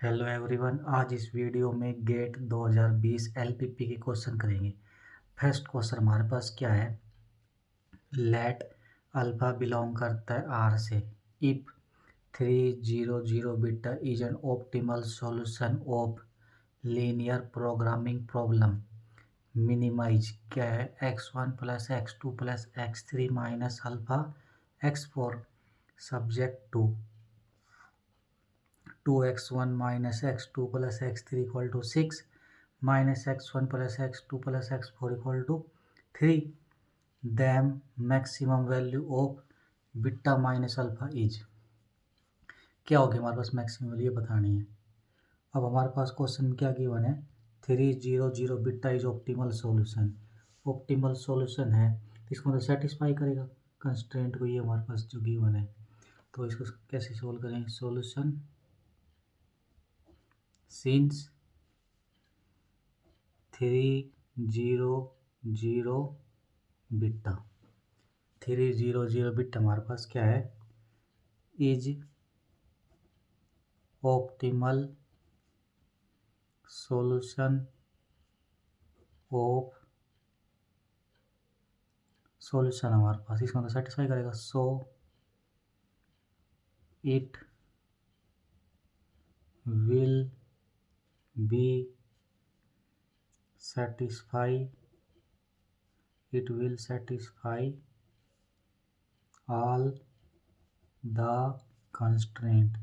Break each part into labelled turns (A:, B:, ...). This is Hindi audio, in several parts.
A: हेलो एवरीवन, आज इस वीडियो में गेट 2020 एलपीपी के क्वेश्चन करेंगे। फर्स्ट क्वेश्चन हमारे पास क्या है। लेट अल्फा बिलोंग करता है आर से। If 300 beta is an optimal solution of linear programming problem. Minimise क्या है, x1 plus x2 plus x3 minus alpha x4 subject to 2x1 minus x2 plus x3 equal to 6 minus x1 plus x2 plus x4 equal to 3. Then maximum value of beta minus alpha is क्या होगी हमारे पास मैक्सिमम वैल्यू बतानी है। अब हमारे पास क्वेश्चन में क्या गिवन है, 300 beta is optimal solution. Optimal solution है तो इसको मतलब सेटिस्फाई करेगा कंस्ट्रेंट को, ये हमारे पास जो गिवन है। तो इसको कैसे सोल्व करेंगे, सॉल्यूशन सिंस 300 बीटा 300 बीटा हमारे पास क्या है, is optimal solution of solution हमारे पास इसको तो सेटिस्फाई करेगा। So it will be satisfy all the constraint।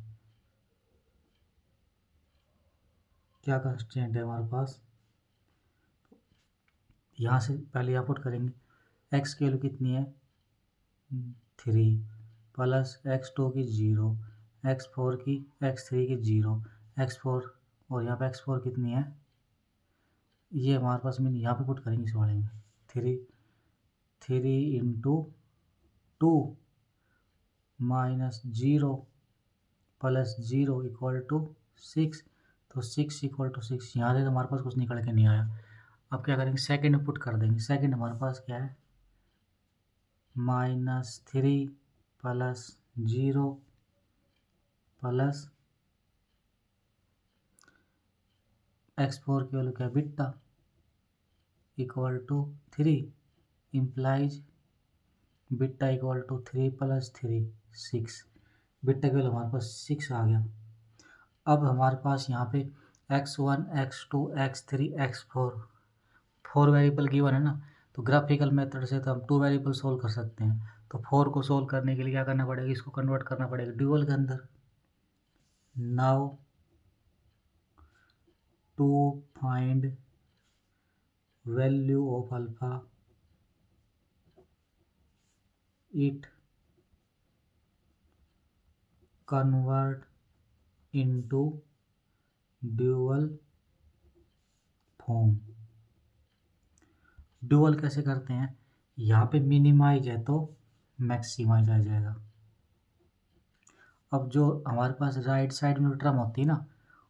A: क्या कंस्ट्रेंट है हमारे पास, यहाँ से पहले यहाँ पुट करेंगे। x की वैल्यू कितनी है 3 प्लस x2 की 0, x4 की x3 की 0, x4 और यहाँ पे x4 कितनी है, ये हमारे पास में यहाँ पे पुट करेंगे इस वाले में। 3 into 2 minus 0 plus 0 equal to 6, तो 6 इक्वल टू 6 यहाँ से तो हमारे पास कुछ निकल के नहीं आया। अब क्या करेंगे, सेकंड में पुट कर देंगे। सेकंड हमारे पास क्या है, -3 प्लस 0 प्लस x4 की वैल्यू क्या है beta equal to 3 implies beta equal to 3 plus 3 6। Beta की वैल्यू हमारे पास 6 आ गया। अब हमारे पास यहाँ पे x1 x2 x3 x4 4 variable given है ना, तो ग्राफिकल मेथड से तो हम 2 वेरिएबल सोल्व कर सकते हैं। तो 4 को सोल्व करने के लिए क्या करना पड़ेगा, इसको कन्वर्ट करना पड़ेगा ड्यूअल के अंदर। Now to find value of alpha it convert into dual form. Dual कैसे करते हैं, यहाँ पे मिनिमाइज है तो मैक्सिमाइज आ जाएगा। अब जो हमारे पास राइट साइड में टर्म होती है ना,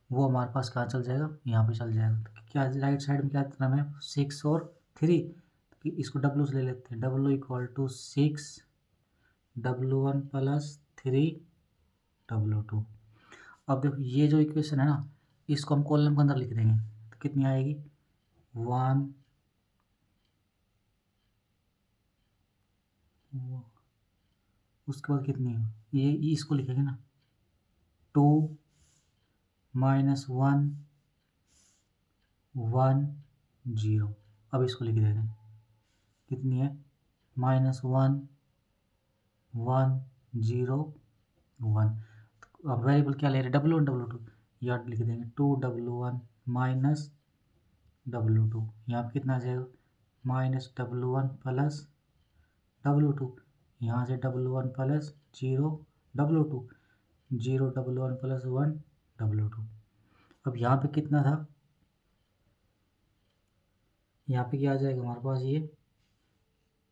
A: वो हमारे पास कहाँ चल जाएगा, यहाँ पे चल जाएगा। तो क्या राइट साइड में क्या टर्म है, 6 और 3, तो इसको डब्ल्यू से ले लेते हैं। W equal to 6 W1 plus 3 W2। अब देखो ये जो इक्वेशन है ना, इसको हम कॉलम के अंदर लिख देंगे तो कितनी आएगी 1 उसके बाद कितनी है, ये इसको लिखेंगे ना 2 -1 1 0। अब इसको लिख देंगे कितनी है -1 1 0 1। अब वेरिएबल क्या ले रहे हैं W1 W2, यहाँ लिख देंगे 2W1 माइनस W2। यहाँ पे कितना आ जाएगा -W1 प्लस W2, यहाँ से W1 plus 0 W2 0 W1 plus 1 W2। अब यहाँ पे कितना था, यहाँ पे क्या आ जाएगा हमारे पास, ये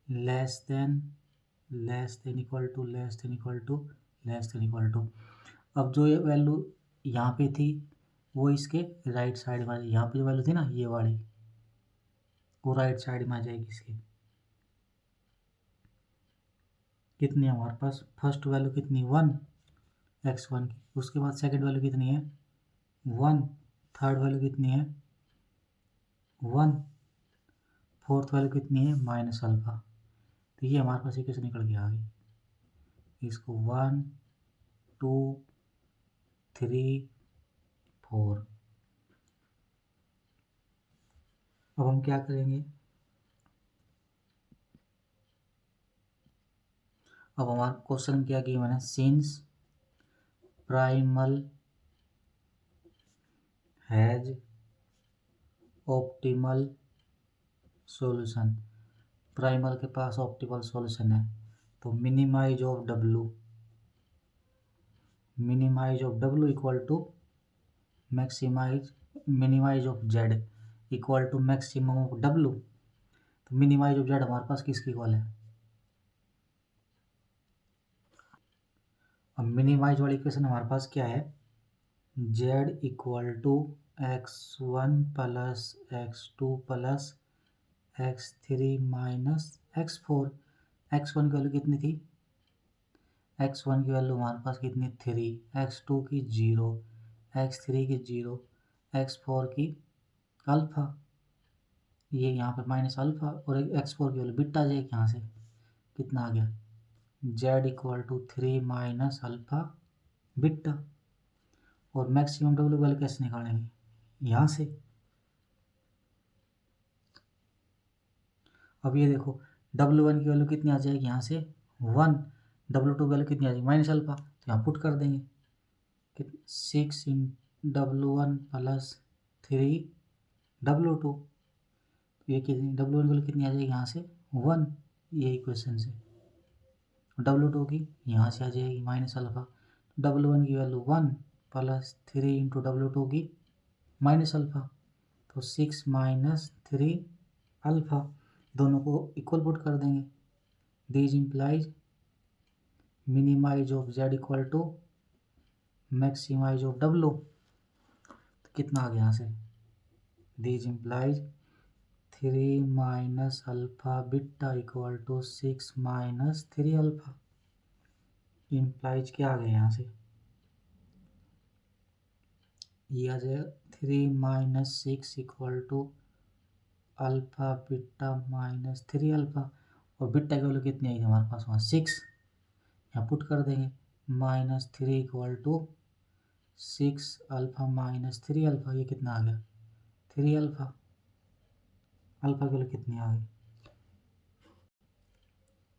A: लेस देन इक्वल टू अब जो ये वैल्यू यहाँ पे थी वो इसके राइट साइड में, यहाँ पे जो वैल्यू थी ना ये वाली, वो राइट साइड में आ जाएगी इसके। कितनी है हमारे पास, फर्स्ट वैल्यू कितनी 1 x1 की, उसके बाद सेकंड वैल्यू कितनी है 1, थर्ड वैल्यू कितनी है 1, फोर्थ वैल्यू कितनी है माइनस अल्फा। तो ये हमारे पास इक्वेशन निकल के आ गई। इसको 1, 2, 3, 4। अब हम क्या करेंगे, अब हमारा क्वेश्चन क्या किया मैंने, since primal has optimal solution, primal के पास ऑप्टिमल सॉल्यूशन है, तो minimise of W, minimise of W equal to maximise, minimise of Z equal to maximum of W. तो मिनिमाइज ऑफ जेड हमारे पास किसकी इक्वल है, अब मिनिमाइज वाली इक्वेशन हमारे पास क्या है, Z equal to x1 plus x2 plus x3 minus x4। x1 की वैल्यू कितनी थी, x1 की वैल्यू हमारे पास कितनी 3, x2 की 0, x3 की 0, x4 की अल्फ़ा, ये यहाँ पे माइनस अल्फ़ा, और x4 की वैल्यू बिट्टा जाएगी यहाँ से, कितना आ गया z equal to 3 minus alpha beta. और मैक्सिमम डब्ल्यू वैल्यू कैसे निकालेंगे, यहाँ से। अब ये देखो W1 की वैल्यू कितनी आ जाएगी यहाँ से 1, W2 की वैल्यू कितनी आ जाएगी माइनस अल्फ़ा, तो यहाँ पुट कर देंगे कि 6 इन W1 प्लस 3 W2, ये कितनी W1 की वैल्यू कितनी आ जाएगी यहाँ से 1, ये इक्वेशन से, W2 की यहाँ से आ जाएगी माइनस अल्फ़ा, W1 की वैल्यू 1 प्लस 3 इंटू W2 की माइनस अल्फ़ा, तो 6 माइनस 3 अल्फ़ा, दोनों को इक्वल पुट कर देंगे। This implies minimize of Z equal to maximize of W, तो कितना आ गया यहाँ से, this implies 3 minus alpha beta equal to 6 minus 3 alpha. Implies क्या आ गया यहाँ से, ये आ जाएगा 3 minus 6 equal to alpha beta minus 3 alpha, और बिट्टा की वैल्यू कितनी आई थी हमारे पास वहाँ 6, यहाँ पुट कर देंगे minus 3 equal to 6 alpha minus 3 alpha, ये कितना आ गया 3 अल्फ़ा, अल्फ़ा की वैल्यू कितनी आ गई,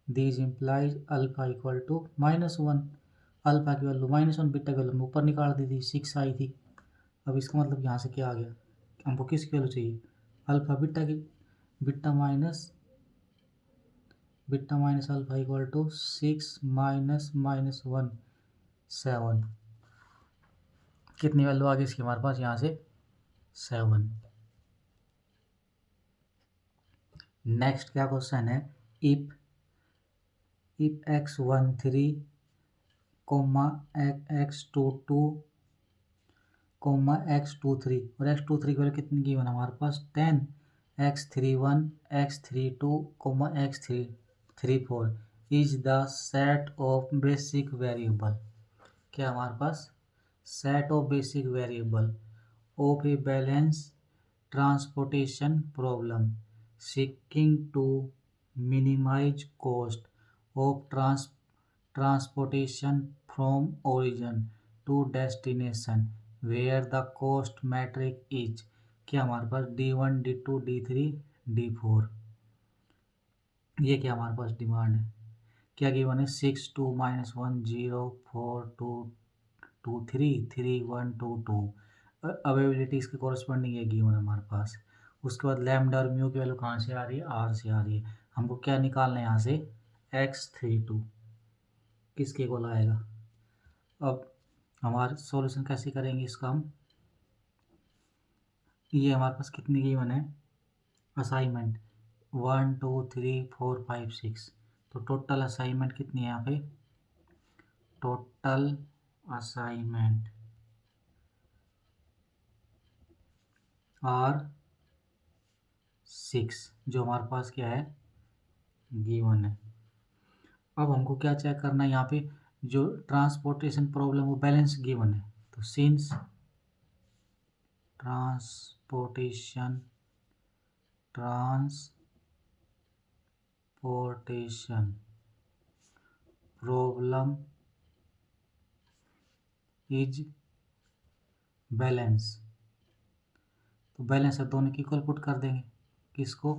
A: this implies alpha equal to -1, alpha की वैल्यू -1, बिट्टा की वैल्यू ऊपर निकाल दी थी 6 आई थी। अब इसका मतलब यहाँ से क्या आ गया, हमको किसकी वैल्यू चाहिए, अल्फ़ा बिट्टा की, beta minus alpha equal to 6 minus -1 7, कितनी वैल्यू आ गई इसकी हमारे पास यहाँ से 7। नेक्स्ट क्या क्वेश्चन है, if x13 coma x22 coma x23, और x23 की वैल्यू कितनी की हमारे पास 10, x31 x32 comma x34 is the set of basic variable, क्या हमारे पास set of basic variable of a balance transportation problem seeking to minimize cost of transportation from origin to destination where the cost metric is, क्या हमारे पास D1 D2 D3 D4, ये क्या हमारे पास डिमांड है, क्या गिवन है 6 2 -1 0 4 2 2 3 3 1 2 2, अवेलेबिलिटी इसके कॉरस्पॉन्डिंग है गिवन हमारे पास। उसके बाद लैम्डा और म्यू की वैल्यू कहाँ से आ रही है, आर से आ रही है, हमको क्या निकालना है यहाँ से x32 किसके को लाएगा। अब हमारे सॉल्यूशन कैसे करेंगे इसका हम, ये हमारे पास कितनी गिवन है असाइनमेंट 1 2 3 4 5 6, तो टोटल असाइनमेंट कितनी है यहाँ पे, टोटल असाइनमेंट आर 6 जो हमारे पास क्या है गिवन है। अब हमको क्या चेक करना है यहाँ पे, जो ट्रांसपोर्टेशन प्रॉब्लम वो बैलेंस गिवन है, तो since transportation problem is balance. तो बैलेंस है, दोनों की इक्वल पुट कर देंगे, किसको,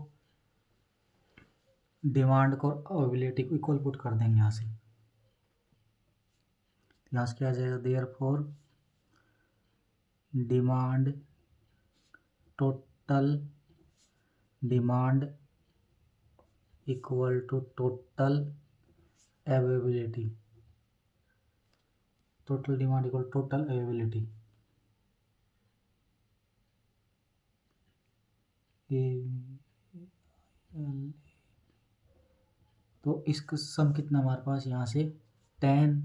A: डिमांड को और अवेलेबिलिटी को इक्वल पुट कर देंगे यहाँ से। यहाँ से क्या आ जाएगा, therefore demand, total demand equal to total availability, total demand equal total availability. तो इसका सम कितना हमारे पास यहाँ से 10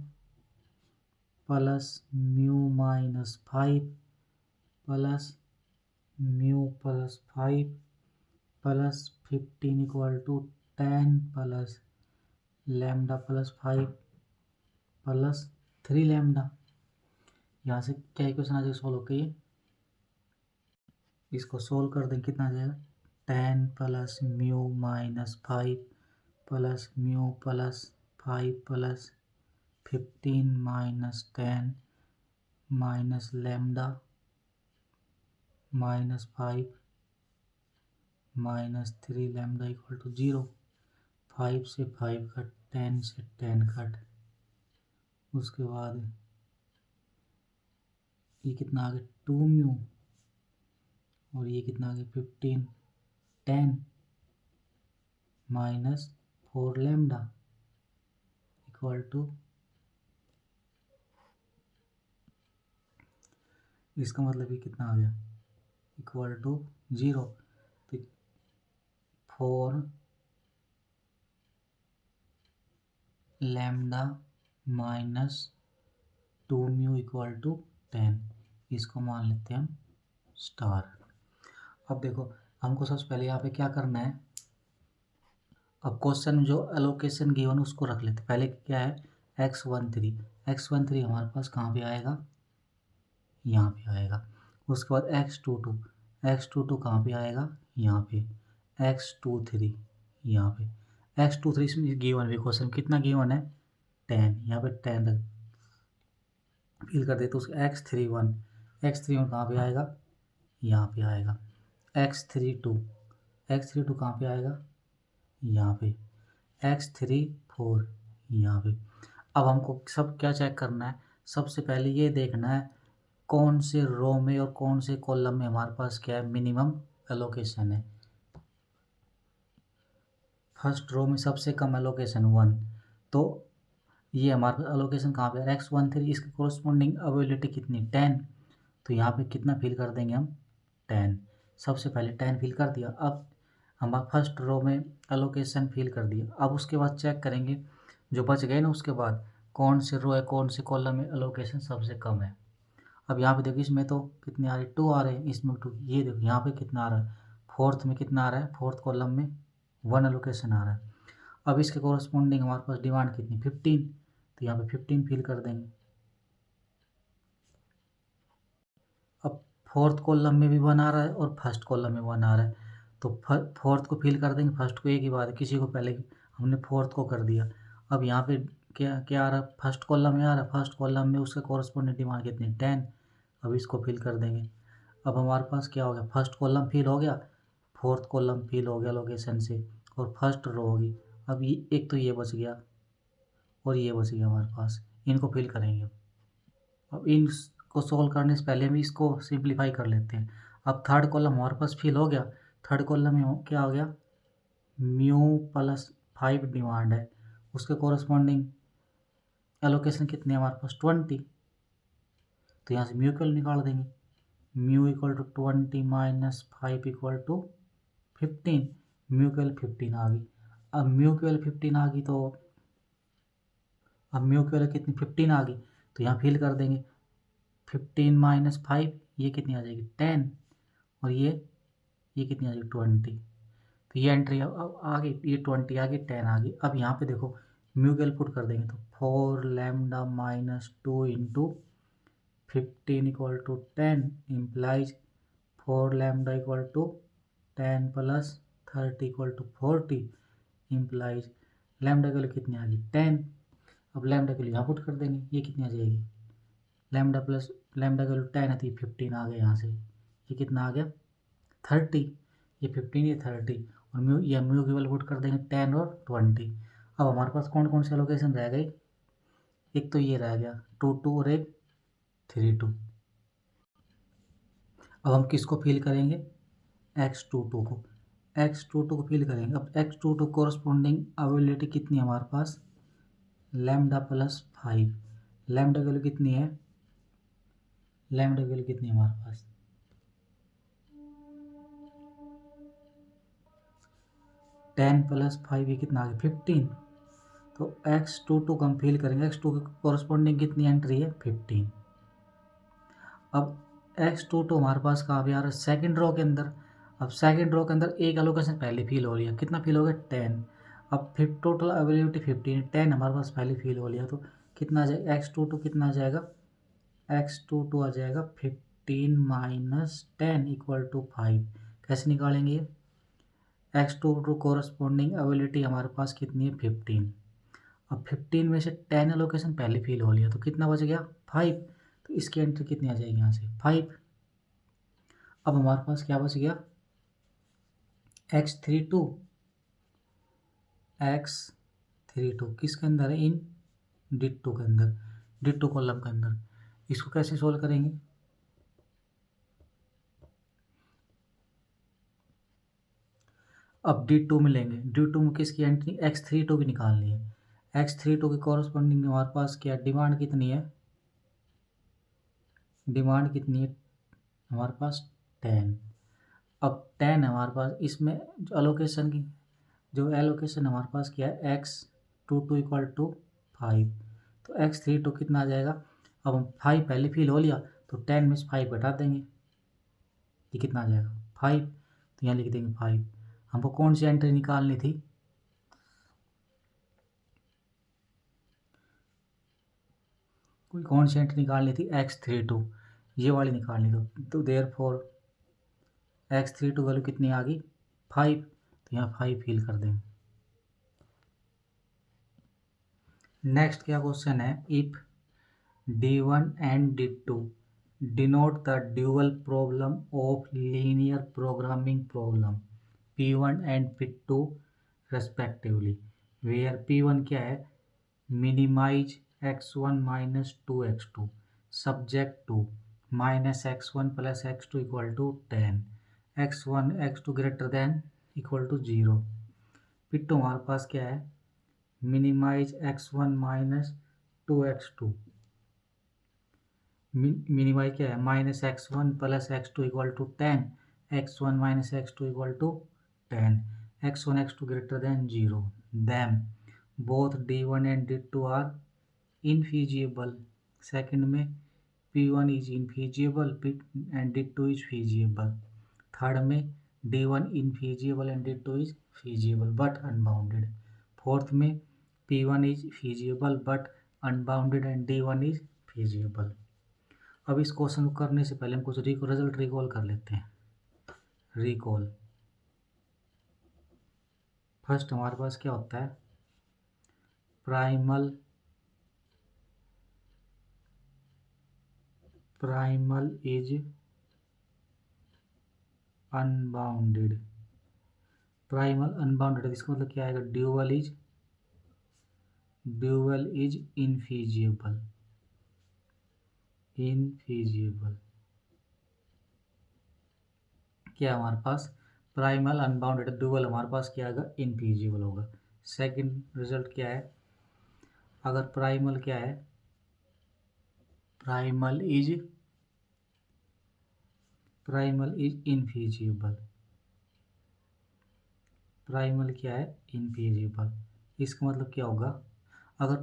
A: plus mu minus 5 plus mu plus 5 plus 15 equal to 10 plus lambda plus 5 plus 3 lambda. यहाँ से क्या इक्वेशन आ जाएगा सोल्व होकर, ये इसको सोल्व कर दें, कितना आ जाएगा 10 plus mu minus 5 plus mu plus 5 plus 15 minus 10 minus lambda minus 5 minus 3 lambda equal to 0। 5 से 5 कट, 10 से 10 कट, उसके बाद ये कितना आ गया 2 म्यू, और ये कितना आ गया 15 10 माइनस 4 लैम्डा इक्वल टू, इसका मतलब ये कितना आ गया इक्वल टू 0। तो 4 lambda minus 2 mu equal to 10, इसको मान लेते हैं हम स्टार। अब देखो हमको सबसे पहले यहाँ पे क्या करना है, अब क्वेश्चन में जो एलोकेशन गिवन उसको रख लेते। पहले क्या है x13, x13 हमारे पास कहाँ पे आएगा, यहाँ पे आएगा। उसके बाद x22, x22 कहाँ पे आएगा, यहाँ पे। x23 यहाँ पे, x23 इसमें गिवन भी क्वेश्चन कितना गिवन है 10, यहाँ पे 10 फिल कर दे। तो उसका x31, x31 कहाँ पे आएगा, यहाँ पे आएगा। x32, x32 कहाँ पे आएगा, यहाँ पे। x34 यहाँ पे। अब हमको सब क्या चेक करना है, सबसे पहले ये देखना है कौन से रो में और कौन से कॉलम में हमारे पास क्या है मिनिमम एलोकेशन है। फर्स्ट रो में सबसे कम एलोकेशन 1, तो ये हमारा एलोकेशन कहाँ पे है x13, इसके कोरस्पॉन्डिंग अवेलेबिलिटी कितनी 10, तो यहाँ पे कितना फिल कर देंगे हम 10। सबसे पहले 10 फिल कर दिया। अब हम फर्स्ट रो में एलोकेशन फिल कर दिया। अब उसके बाद चेक करेंगे जो बच गए ना, उसके बाद कौन से रो है कौन से कॉलम में एलोकेशन सबसे कम है। अब यहाँ पे देखो इसमें तो कितने आ रहे 2 आ रहे हैं, इसमें 2, ये देखो यहाँ पे कितना आ रहा है, फोर्थ में कितना आ रहा है, फोर्थ कॉलम में 1 एलोकेशन आ रहा है। अब इसके कोरस्पॉन्डिंग हमारे पास डिमांड कितनी 15, तो यहाँ पे 15 फिल कर देंगे। अब फोर्थ कॉलम में भी 1 आ रहा है और फर्स्ट कॉलम में 1 आ रहा है, तो फोर्थ को फिल कर देंगे, फर्स्ट को एक ही बात है, किसी को पहले हमने फोर्थ को कर दिया। अब यहाँ पे क्या क्या आ रहा है, फर्स्ट कॉलम में आ रहा है, फर्स्ट कॉलम में उसके कोरस्पॉन्डिंग डिमांड कितनी 10, अब इसको फिल कर देंगे। अब हमारे पास क्या हो गया, फर्स्ट कॉलम फिल हो गया, फोर्थ कॉलम फिल हो गया लोकेशन से, और फर्स्ट रो होगी। अब ये एक तो ये बच गया और ये बच गया हमारे पास, इनको फिल करेंगे। अब इनको सोल्व करने से पहले हम इसको सिंप्लीफाई कर लेते हैं। अब थर्ड कॉलम हमारे पास फिल हो गया, थर्ड कॉलम में क्या हो गया म्यू प्लस 5 डिमांड है, उसके कोरस्पॉन्डिंग एलोकेशन कितने हमारे पास 20, तो यहाँ से म्यू इक्वल निकाल देंगे। Mu equal to 20 minus 5 equal to 15, mu equal 15 आ गई। अब म्यू इक्वल 15 आ गई, तो अब म्यू इक्वल कितनी 15 आ गई, तो यहाँ फिल कर देंगे। 15 माइनस 5 ये कितनी आ जाएगी 10, और ये कितनी आ जाएगी 20, तो ये एंट्री अब आ गई, ये 20 आ गई, 10 आ गई। अब यहाँ पे देखो म्यू कैल पुट कर देंगे, तो 4 lambda minus 2 into 15 equal to 10 implies 4 lambda equal to 10 plus 30 equal to 40 implies lambda की वैल्यू कितनी आ गई 10। अब लैम्डा की वैल्यू यहाँ पुट कर देंगे, ये कितनी आ जाएगी लैम्डा प्लस लैम्डा की वैल्यू 10 है तो ये 15 आ गया यहाँ से, ये कितना आ गया 30, ये 15 ये 30 और म्यू या म्यू की वैल्यू पुट कर देंगे 10 और 20। अब हमारे पास कौन कौन से एलोकेशन रह गई, एक तो ये रह गया 2 2 और एक 3 2। अब हम किसको फिल करेंगे x22 को, x22 को फिल करेंगे। अब x22 कोरस्पॉन्डिंग अवेलेबिलिटी कितनी है हमारे पास लैम्डा प्लस 5, लैम्डा की वैल्यू कितनी है, लैम्डा की वैल्यू कितनी है हमारे पास 10 प्लस 5 ये कितना आ गया 15। तो x22 को हम फिल करेंगे, x2 की कोरस्पॉन्डिंग कितनी एंट्री है 15। अब x22 हमारे पास कहाँ पे आ रहा है सेकंड रो के अंदर। अब सेकंड रो के अंदर एक एलोकेशन पहले फिल हो लिया, कितना फिल हो गया 10। अब फिर टोटल अवेलेबिलिटी 15, 10 हमारे पास पहले फिल हो लिया तो कितना आ जाएगा x22 कितना आ जाएगा x22 आ जाएगा 15 माइनस 10 इक्वल टू 5। कैसे निकालेंगे ये x22 कोरस्पॉन्डिंग अवेलेबिलिटी हमारे पास कितनी है 15। अब 15 में से 10 एलोकेशन पहले फिल हो लिया तो कितना बच गया 5, तो इसकी एंट्री कितनी आ जाएगी यहाँ से 5। अब हमारे पास क्या बच गया x32 किसके अंदर है इन डिट्टो के अंदर, डिट्टो कॉलम के अंदर। इसको कैसे सोल्व करेंगे, अब D2 में लेंगे, D2 में किसकी एंट्री x32 की निकालनी है, x32 की कॉरस्पॉन्डिंग हमारे पास क्या डिमांड कितनी है, डिमांड कितनी है हमारे पास 10। अब 10 है हमारे पास, इसमें जो एलोकेशन की जो एलोकेशन हमारे पास क्या है x22 इक्वल टू 5, तो x32 कितना आ जाएगा। अब हम 5 पहले फिल हो लिया तो 10 में से 5 घटा देंगे, ये कितना आ जाएगा 5, तो यहाँ लिख देंगे 5। हमको कौन सी एंट्री निकालनी थी, कोई कौन सी एंट्री निकालनी थी x32, ये वाली निकालनी थी। तो देयरफॉर x32 वैल्यू कितनी आ गई 5, तो यहाँ 5 फिल कर देंगे। नेक्स्ट क्या क्वेश्चन है, if D1 and D2 denote the dual problem of linear programming problem P1 and P2 respectively, where P1 क्या है minimize x1 minus 2x2 subject to minus x1 plus x2 equal to 10, x1 x2 greater than equal to 0। P2 हमारे पास क्या है minimize x1 minus 2x2, minimize क्या है minus x1 plus x2 equal to 10, x1 minus x2 equal to 10, x1 x2 greater than 0, them both D1 and D2 are infeasible. Second में P1 is infeasible and D2 is feasible. Third में D1 infeasible and D2 is feasible but unbounded. Fourth में P1 is feasible but unbounded and D1 is feasible. अब इस क्वेश्चन को करने से पहले हम कुछ रिजल्ट रिकॉल कर लेते हैं। रिकॉल फर्स्ट हमारे पास क्या होता है primal is unbounded, primal unbounded इसका मतलब क्या आएगा ड्यूअल इज इनफीजिएबल, क्या हमारे पास प्राइमल अनबाउंडेड, ड्यूअल हमारे पास क्या आएगा इनफीजिएबल होगा। सेकंड रिजल्ट क्या है, अगर प्राइमल क्या है प्राइमल इज इनफीजिएबल, प्राइमल क्या है इनफीजिएबल, इसका मतलब क्या होगा अगर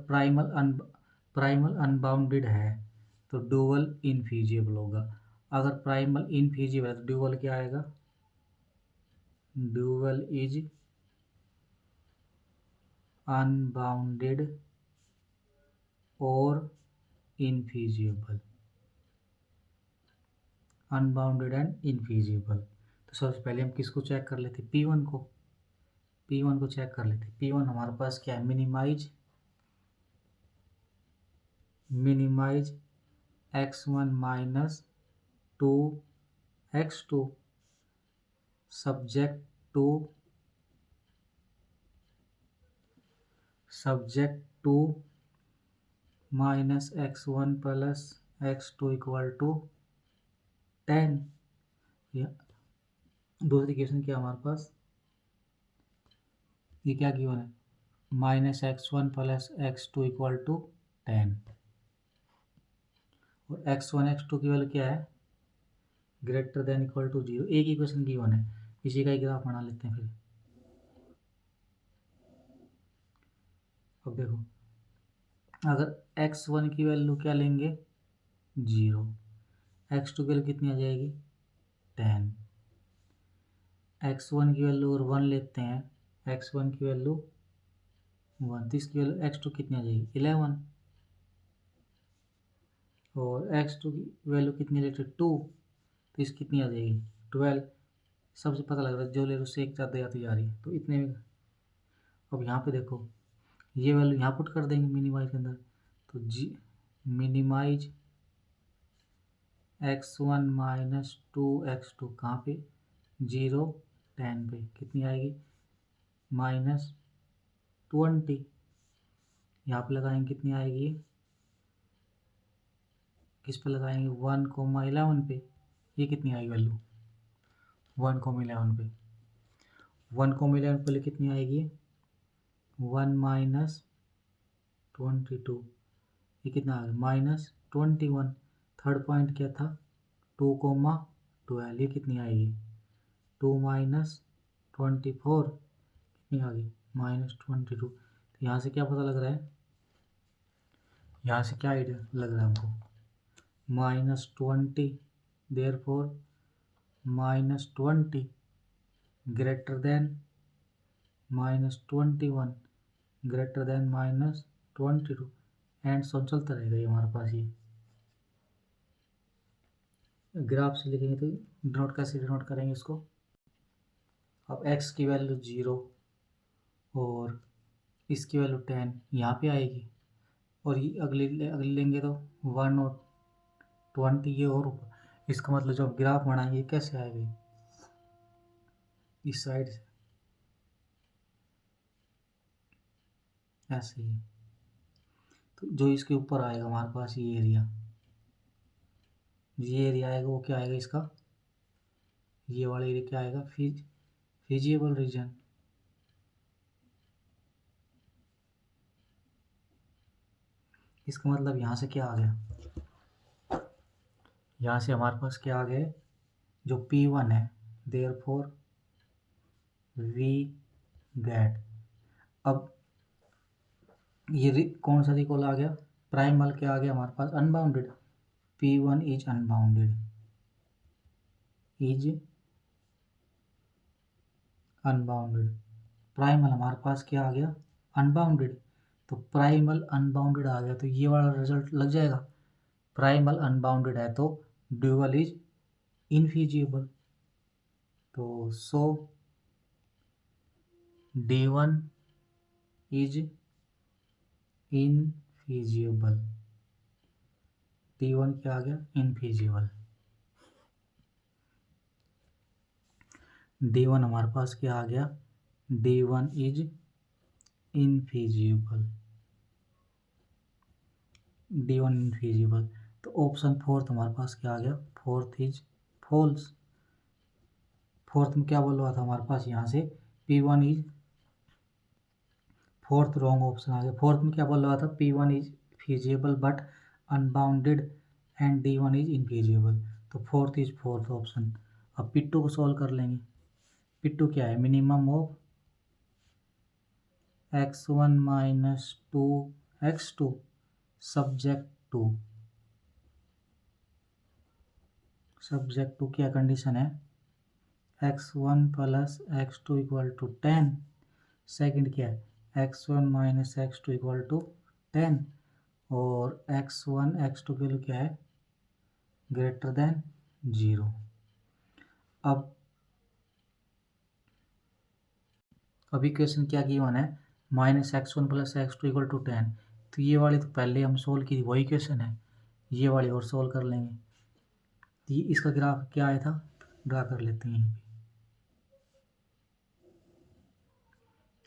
A: प्राइमल अनबाउंडेड है तो ड्यूअल इनफीजिएबल होगा। अगर प्राइमल इनफीजिएबल है तो ड्यूअल क्या आएगा ड्यूअल इज अनबाउंडेड और इनफीजिएबल। Unbounded and इनफीजिबल। तो सबसे पहले हम किसको चेक कर लेते, P1 को, P1 को चेक कर लेते। P1 हमारे पास क्या है, minimize x1 minus 2x2 subject to minus x1 plus x2 equal to 10। दूसरी इक्वेशन क्या हमारे पास, ये क्या गिवन है, minus x1 plus x2 equal to 10, और x1 x2 की वैल्यू क्या है, ग्रेटर देन इक्वल टू 0। एक इक्वेशन गिवन है, इसी का ही ग्राफ बना लेते हैं फिर। अब देखो, अगर x1 की वैल्यू क्या लेंगे 0, x2 की वैल्यू कितनी आ जाएगी 10, x1 की वैल्यू अगर 1 लेते हैं, x1 की वैल्यू 1, तो इसकी वैल्यू x2 कितनी आ जाएगी 11, और x2 की वैल्यू कितनी लेते 2, तो इसकी कितनी आ जाएगी 12। सबसे पता लग रहा है जो ले उससे एक ज़्यादा जाती जा रही है, तो इतने में। अब यहाँ पे देखो, ये वैल्यू यहाँ पुट कर देंगे मिनिमाइज के अंदर, तो जी मिनिमाइज x1 माइनस 2x2 कहाँ पे 0 10 पे कितनी आएगी -20। यहाँ पे लगाएंगे कितनी आएगी, किस पे लगाएंगे 1,11 पे, ये कितनी आएगी वैल्यू 1,11 पे, 1,11 पे कितनी आएगी 1 माइनस 22, ये कितना आ गया -21। थर्ड पॉइंट क्या था 2,12, ये कितनी आएगी 2 माइनस 24, कितनी आ गई -22। तो यहाँ से क्या पता लग रहा है, यहाँ से क्या आइडिया लग रहा है हमको -20, therefore -20 greater than -21 greater than -22, and so चलता रहेगा ये हमारे पास। ये ग्राफ से लिखेंगे तो डिनोट कैसे डिनोट करेंगे इसको, अब x की वैल्यू 0 और इसकी वैल्यू 10 यहाँ पे आएगी, और ये अगली लेंगे तो 1 और 20 ये और ऊपर। इसका मतलब जो ग्राफ बनाएंगे कैसे आएगी, इस साइड से ऐसे ही। तो जो इसके ऊपर आएगा हमारे पास ये एरिया आएगा, वो क्या आएगा इसका, ये वाला एरिया क्या आएगा फिजिबल रीजन। इसका मतलब यहाँ से क्या आ गया, यहाँ से हमारे पास क्या आ गया, जो P1 है देयरफॉर वी गेट। अब ये कौन सा रिकॉल आ गया, प्राइमल क्या आ गया हमारे पास unbounded, P1 is unbounded, primal हमारे पास क्या आ गया अनबाउंडेड, तो प्राइमल अनबाउंडेड आ गया, तो ये वाला रिजल्ट लग जाएगा, प्राइमल अनबाउंडेड है तो ड्यूअल इज इनफीजिबल। तो सो D1 इज इनफीजिबल, D1 क्या आ गया इनफीजिबल, D1 हमारे पास क्या आ गया, D1 इज इनफीजिबल, D1 इनफीजिबल। तो ऑप्शन फोर्थ हमारे पास क्या आ गया, फोर्थ इज फॉल्स। फोर्थ में क्या बोल रहा था हमारे पास, यहाँ से P1 is, fourth wrong option आ गया। फोर्थ में क्या बोल रहा था, P1 is feasible but unbounded and D1 is infeasible, तो फोर्थ इज फोर्थ ऑप्शन। अब P2 को सॉल्व कर लेंगे। P2 क्या है, minimum of x1 minus 2x2 subject to क्या कंडीशन है, x1 plus x2 equal to 10। Second क्या है, x1 minus x2 equal to 10, और x1 x2 की वैल्यू क्या है ग्रेटर देन 0। अब इक्वेशन क्या गिवन है, -x1 + x2 = 10। तो ये वाली तो पहले हम सोल्व की थी, वही इक्वेशन है, ये वाली और सोल्व कर लेंगे। तो ये इसका ग्राफ क्या आया था, ड्रा कर लेते हैं।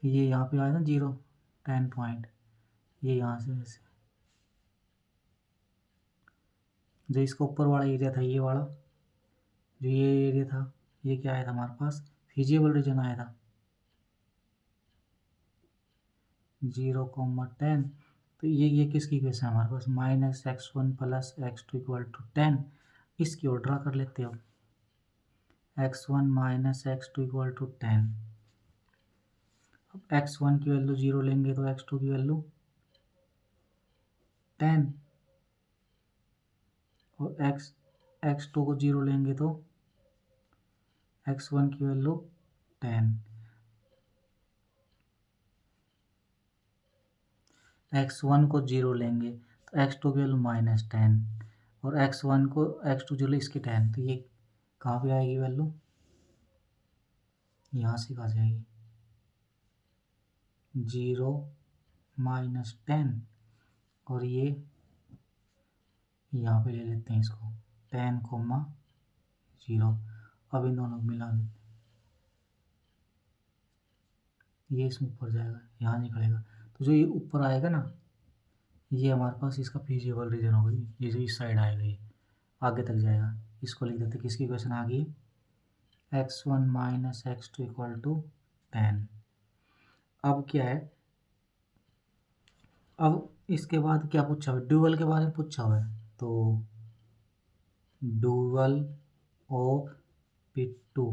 A: ये यहाँ पे आया ना 0, 10 पॉइंट, ये यहाँ से ऐसे, जो इसका ऊपर वाला एरिया था, ये वाला जो ये एरिया था, ये क्या आया था हमारे पास, फिजिबल रीजन आया था 0,10। तो ये किसकी इक्वेशन है हमारे पास, -x1 + x2 = 10। इसकी और ड्रा कर लेते हैं अब, x1 - x2 = 10। अब x1 की वैल्यू 0 लेंगे तो x2 की वैल्यू 10, और x2 को 0 लेंगे तो x1 की वैल्यू 10, x1 को 0 लेंगे तो x2 की वैल्यू -10, और x1 को x2 0 इसकी 10। तो ये कहाँ पे आएगी वैल्यू, यहाँ से कहाँ जाएगी, 0 - 10, और ये यहाँ पे ले लेते हैं इसको 10,0। अब इन दोनों को मिला देते, ये इसमें ऊपर जाएगा, यहाँ निकलेगा। तो जो ये ऊपर आएगा ना, ये हमारे पास इसका फिजिबल रीजन होगा, ये जो इस साइड आएगा, ये आगे तक जाएगा। इसको लिख देते, किसकी इक्वेशन आ गई, x1 - x2 = 10। अब क्या है, अब इसके बाद क्या पूछा हुआ है, ड्यूअल के बारे में पूछा हुआ है। तो ड्यूअल ऑफ P2,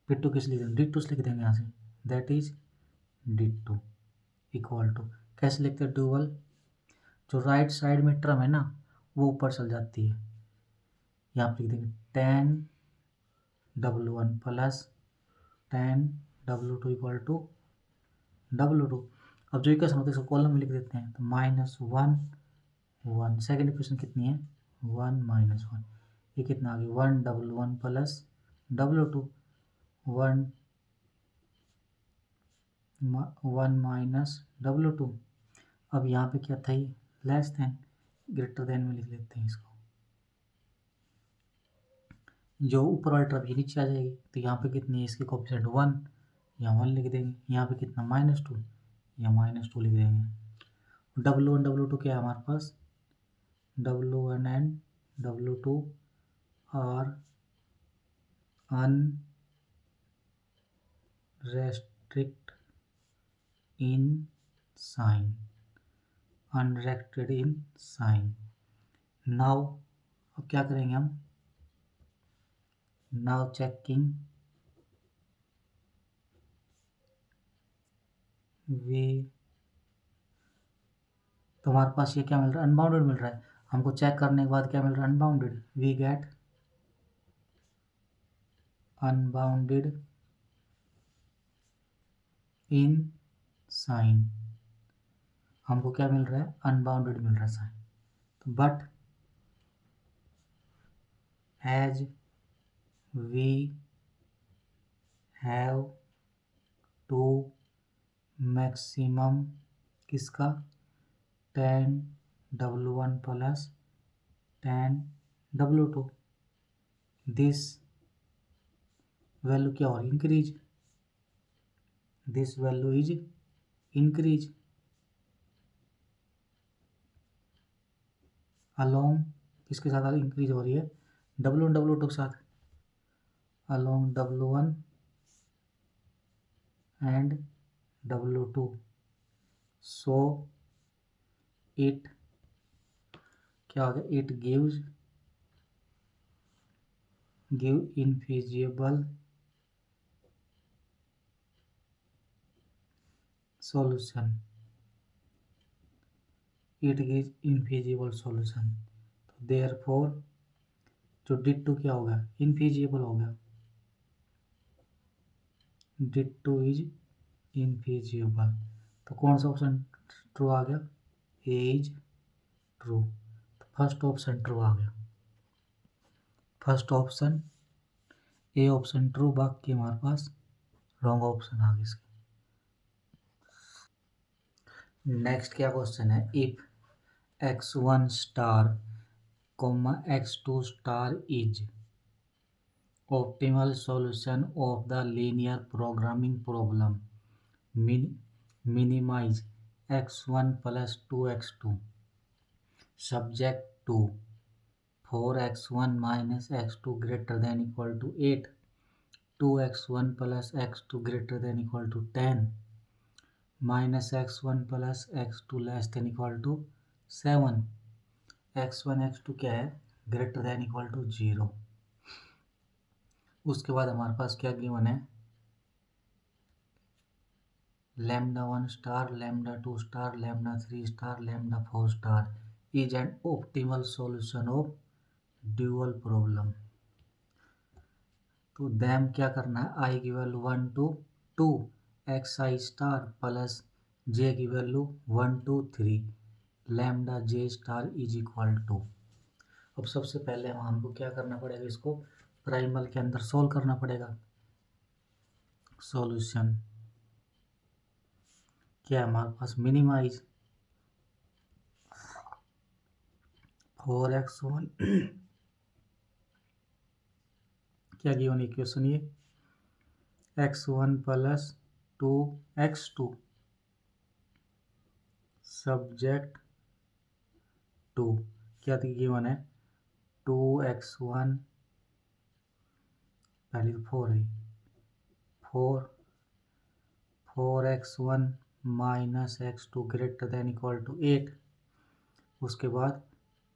A: P2 किस लिख देंगे, D2 लिख देंगे यहाँ से, दैट इज D2 = कैसे लिखते हैं ड्यूअल, जो राइट साइड में टर्म है ना वो ऊपर चल जाती है, यहाँ पे लिख देंगे 10W1 + 10W2 = W2। अब जो इक्वेशन होती है उसको कॉलम में लिख देते हैं, तो -1 1, सेकेंड इक्वेशन कितनी है, 1 - 1, ये कितना आ गया, 1W1 + W2, 1 -W2। अब यहाँ पे क्या था, ये लेस देन, ग्रेटर देन में लिख लेते हैं इसको, जो ऊपर वाली टर्म ये नीचे आ जाएगी। तो यहाँ पे कितनी है, इसके कोएफिशिएंट 1, यहाँ 1 लिख देंगे, यहाँ पे कितना -2, यहाँ -2 लिख देंगे। W1 W2 क्या है हमारे पास, W1 and W2 are unrestricted in sign, unrestricted in sign. Now अब क्या करेंगे हम, नाउ चेकिंग वे, तो हमारे पास ये क्या मिल रहा है, अनबाउंडेड मिल रहा है। हमको चेक करने के बाद क्या मिल रहा है, unbounded, we get unbounded in sign, हमको क्या मिल रहा है, अनबाउंडेड मिल रहा है साइन। तो but as we have to maximum किसका, 10W1 + 10W2, दिस वैल्यू क्या हो रही, increase, this value is increase along, किसके साथ इंक्रीज हो रही है, W1 W2 के साथ, along W1 and W2। So it क्या हो गया, it give infeasible solution, it give infeasible solution. तो देयरफॉर जो D2 क्या होगा, इनफिजिबल हो गया, D2 इज इनफिजिबल। तो कौन सा ऑप्शन ट्रू आ गया, ए इज ट्रू। तो फर्स्ट ऑप्शन ट्रू आ गया, first option A option true, बाकी हमारे पास रॉन्ग ऑप्शन आ गया इसके। नेक्स्ट क्या क्वेश्चन है, if x1 star comma x2 star is optimal solution of the linear programming problem, minimize x1 plus 2x2, subject to 4x1 minus x2 greater than equal to 8, 2x1 plus x2 greater than equal to 10, minus x1 plus x2 less than equal to 7, x1 x2 क्या है, ग्रेटर देन इक्वल टू 0। उसके बाद हमारे पास क्या गिवन है, lambda 1 star, lambda 2 star, lambda 3 star, lambda 4 star is an optimal solution of dual problem. तो दैम क्या करना है, आई की value 1 to 2, x i star plus j की value 1 to 3, lambda j star is equal to. अब सबसे पहले हमको क्या करना पड़ेगा, इसको प्राइमल के अंदर सोल्व करना पड़ेगा। सॉल्यूशन क्या है हमारे पास, मिनिमाइज 4x1 क्या गिवन इक्वेशन, ये x1 plus 2x2 subject to क्या गिवन है, 2x1 पहले तो 4 है, 4x1 minus x2 greater than equal to 8, उसके बाद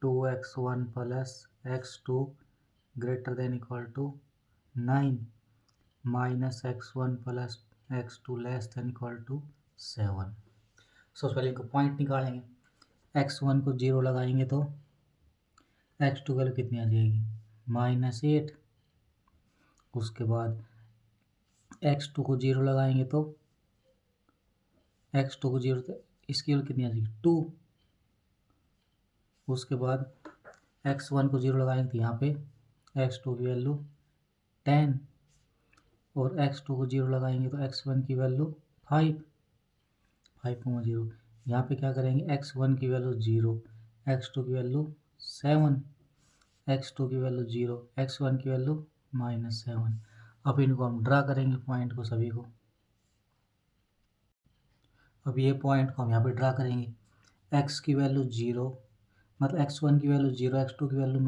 A: 2x1 plus x2 greater than equal to 9, minus x1 plus x2 less than equal to 7। सबसे पहले इनको पॉइंट निकालेंगे, x1 को 0 लगाएंगे तो x2 वैल्यू कितनी आ जाएगी, -8, उसके बाद x2 को 0 लगाएंगे तो x2 को 0 तो इसकी वैल्यू कितनी आ जाएगी 2, उसके बाद x1 को 0 लगाएंगे तो यहाँ पे x2 की वैल्यू 10, और x2 को 0 लगाएंगे तो x1 की वैल्यू 5, 5,0, यहाँ पे क्या करेंगे, x1 की वैल्यू 0, x2 की वैल्यू 7, x2 की वैल्यू 0, x1 की वैल्यू -7। अब इनको हम ड्रा करेंगे पॉइंट को सभी को। अब ये पॉइंट को हम यहाँ पे ड्रा करेंगे, x की वैल्यू 0 मतलब x1 की वैल्यू 0, x2 की वैल्यू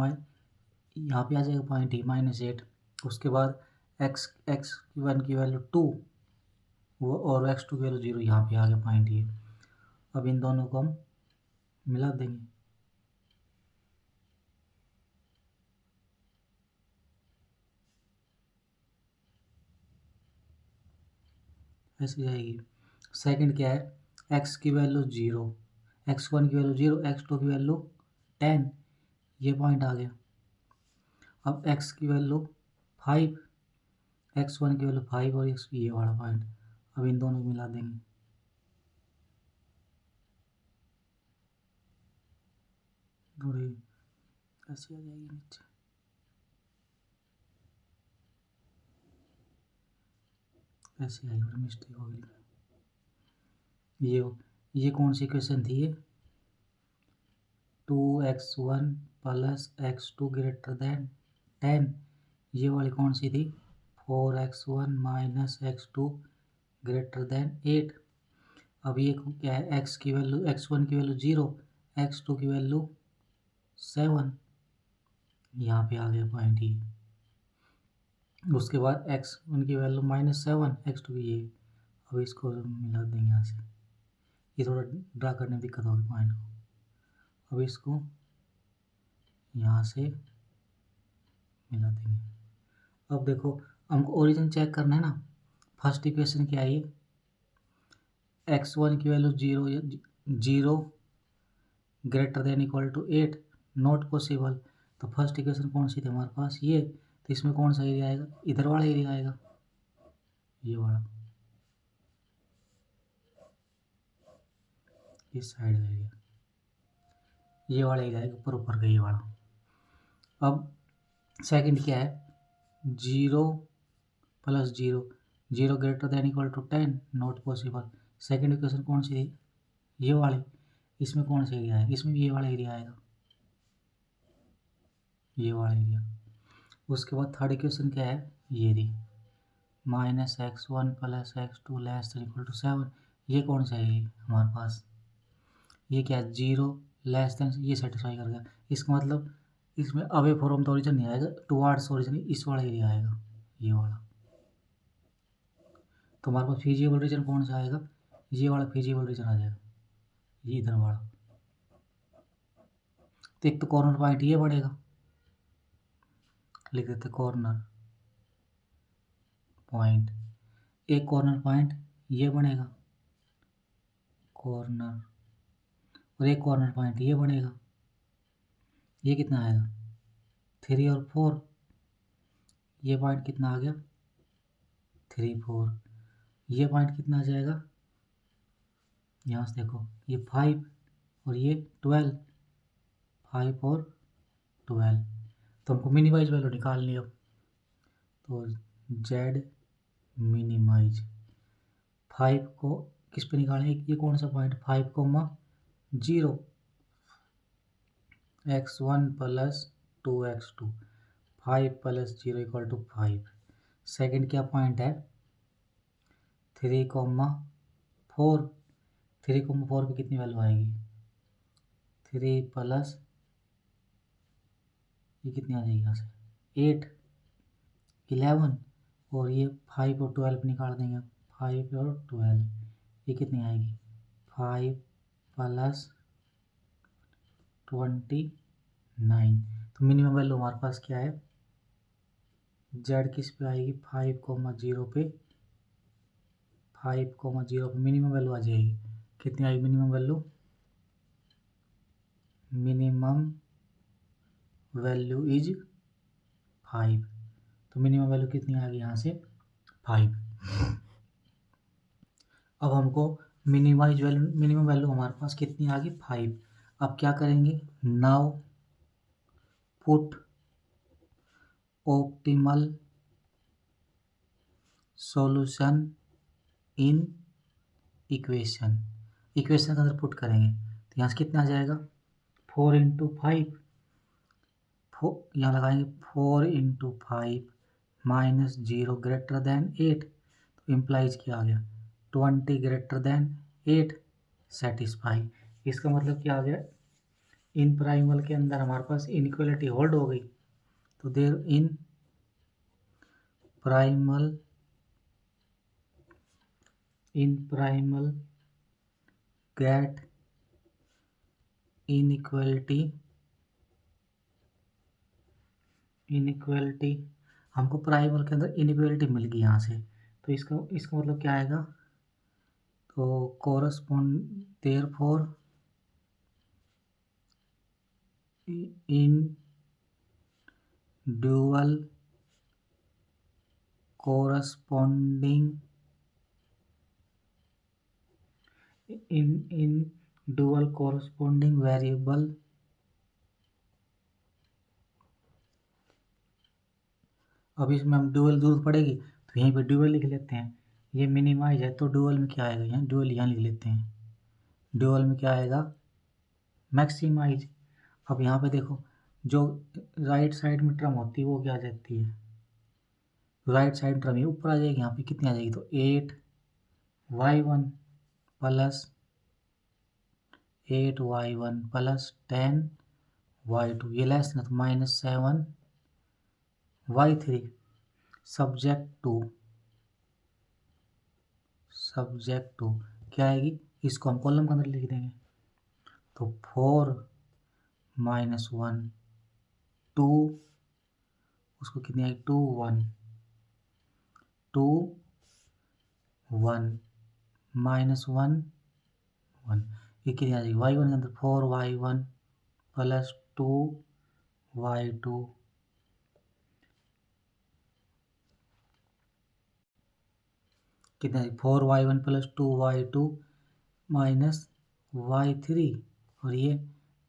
A: यहाँ पे आ जाएगा पॉइंट ही -8, उसके बाद x1 की वैल्यू 2 वो और x2 की वैल्यू 0, यहाँ पे आ गया पॉइंट ये। अब इन दोनों को हम मिला देंगे, ऐसे जाएगी। सेकंड क्या है, x की वैल्यू 0, x1 की वैल्यू 0, x2 की वैल्यू 10, ये पॉइंट आ गया। अब x की वैल्यू 5, x1 की वैल्यू 5 और ये वाला पॉइंट, अब इन दोनों को मिला देंगे, थोड़ी ऐसे आ जाएगी नीचे, ऐसे आई, थोड़ी मिस्टेक हो गई। ये कौन सी इक्वेशन थी, ये 2x1 plus x2 greater then 10, ये वाली कौन सी थी 4x1 minus x2 greater than 8। अब ये क्या है, x की वैल्यू, x1 की वैल्यू 0, x2 की वैल्यू 7, यहाँ पे आ गया पॉइंट ये। उसके बाद x1 की वैल्यू -7, x2 की ये। अब इसको मिला देंगे यहाँ से, ये थोड़ा ड्रा करने में दिक्कत होगी पॉइंट को। अब इसको यहाँ से मिला देंगे। अब देखो हमको ओरिजिन चेक करना है ना, फर्स्ट इक्वेशन क्या है, x1 की value 0 greater than equal to 8 not possible. तो फर्स्ट इक्वेशन कौन सी थी हमारे पास, ये, तो इसमें कौन सा एरिया आएगा, इधर वाला एरिया आएगा, ये वाला, इस साइड का एरिया, ये वाला एरिया आएगा ऊपर ऊपर का, ये वाला। अब सेकंड क्या है 0 plus 0, 0 greater than equal to 10, not possible. Second equation कौन सी है, ये वाली, इसमें कौन सा एरिया है, इसमें भी ये वाला एरिया आएगा, ये वाला एरिया। उसके बाद थर्ड इक्वेशन क्या है, ये रही -x1 + x2 < 7, ये कौन सा है हमारे पास, ये क्या है 0 <, ये सेटिस्फाई कर गया। इसका मतलब इसमें अवे फ्रॉम द ओरिजिन नहीं आएगा, टुवार्ड्स ओरिजिन इस वाला एरिया आएगा, ये वाला। तो हमारे पास फिजिबल रीजन कौन सा आएगा, ये वाला फिजिबल रीजन आ जाएगा, ये इधर वाला। तो एक तो कॉर्नर पॉइंट ये बढ़ेगा, लिख देते कॉर्नर पॉइंट, एक कॉर्नर पॉइंट ये बनेगा कॉर्नर, और एक कॉर्नर पॉइंट ये बनेगा, ये कितना आएगा 3 और 4, ये पॉइंट कितना आ गया 3 4, ये पॉइंट कितना आ जाएगा, यहाँ से देखो ये 5 और ये 12, 5 और 12। तो हमको मिनिमाइज वैल्यू निकालनी है अब, तो जेड मिनिमाइज 5 को किस पे निकालेंगे, ये कौन सा पॉइंट 5,0 x1 + 2x2, 5 + 0 = 5। सेकेंड क्या पॉइंट है 3,4, 3,4 पे कितनी वैल्यू आएगी 3 प्लस ये कितनी आ जाएगी यहाँ से 8 11, और ये 5 और 12 निकाल देंगे, 5 और 12 ये कितनी आएगी 5 + 29। तो मिनिमम वैल्यू हमारे पास क्या है, जेड किस पे आएगी 5,0 पे, 5,0 पे मिनिमम वैल्यू आ जाएगी, कितनी आएगी minimum value, minimum value is 5। तो मिनिमम वैल्यू कितनी आ गई यहाँ से 5। अब हमको मिनिमाइज वैल्यू, मिनिमम वैल्यू हमारे पास कितनी आ गई 5। अब क्या करेंगे, now put optimal solution in equation, equation के अंदर पुट करेंगे, तो यहाँ से कितना आ जाएगा 4 × 5, यहाँ लगाएंगे 4 × 5 -0 ग्रेटर देन 8, तो इम्प्लाइज क्या आ गया 20 ग्रेटर देन 8 सेटिस्फाई। इसका मतलब क्या आ गया, इन प्राइमल के अंदर हमारे पास इनइक्वालिटी होल्ड हो गई, तो देर इन प्राइमल गेट इनइक्वालिटी, हमको प्राइमल के अंदर इनइक्वालिटी मिल गई यहाँ से, तो इसका मतलब क्या आएगा, तो correspond therefore in dual corresponding in dual corresponding variable, अब इसमें हम ड्यूअल जरूरत पड़ेगी तो यहीं पे ड्यूअल लिख लेते हैं, ये मिनिमाइज है तो ड्यूअल में क्या आएगा, यहाँ ड्यूअल यहाँ लिख लेते हैं, ड्यूअल में क्या आएगा मैक्सिमाइज। अब यहाँ पे देखो जो राइट साइड में टर्म होती है वो क्या आ जाती है, राइट साइड टर्म ये ऊपर आ जाएगी, यहाँ पे कितनी आ जाएगी, तो 8y1 + 8y1 + 10y2, ये लेस ना तो -7y3 सब्जेक्ट टू क्या आएगी, इसको हम कॉलम के अंदर लिख देंगे, तो 4 - 1 2, उसको कितनी आएगी 2 1 -1 1, ये कितनी आ जाएगी y1 के अंदर 4y1 + 2y2, कितना 4y1 + 2y2 -y3, और ये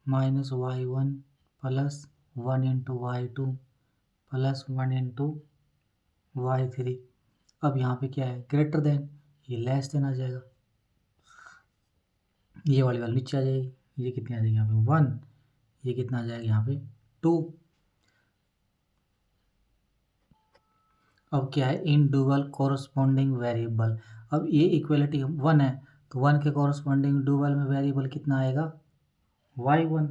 A: -y1 + 1 × y2 plus 1 into y3। अब यहाँ पे क्या है, ग्रेटर देन, ये लेस देन आ जाएगा, ये वाली वैल्यू नीचे आ जाएगी, ये कितनी आ जाएगी यहाँ पे 1, ये कितना आ जाएगा यहाँ पे 2। अब क्या है, इन डुअल कोरस्पॉन्डिंग वेरिएबल, अब ये इक्वलिटी 1 है तो 1 के कोरस्पॉन्डिंग डुअल में वेरिएबल कितना आएगा y1।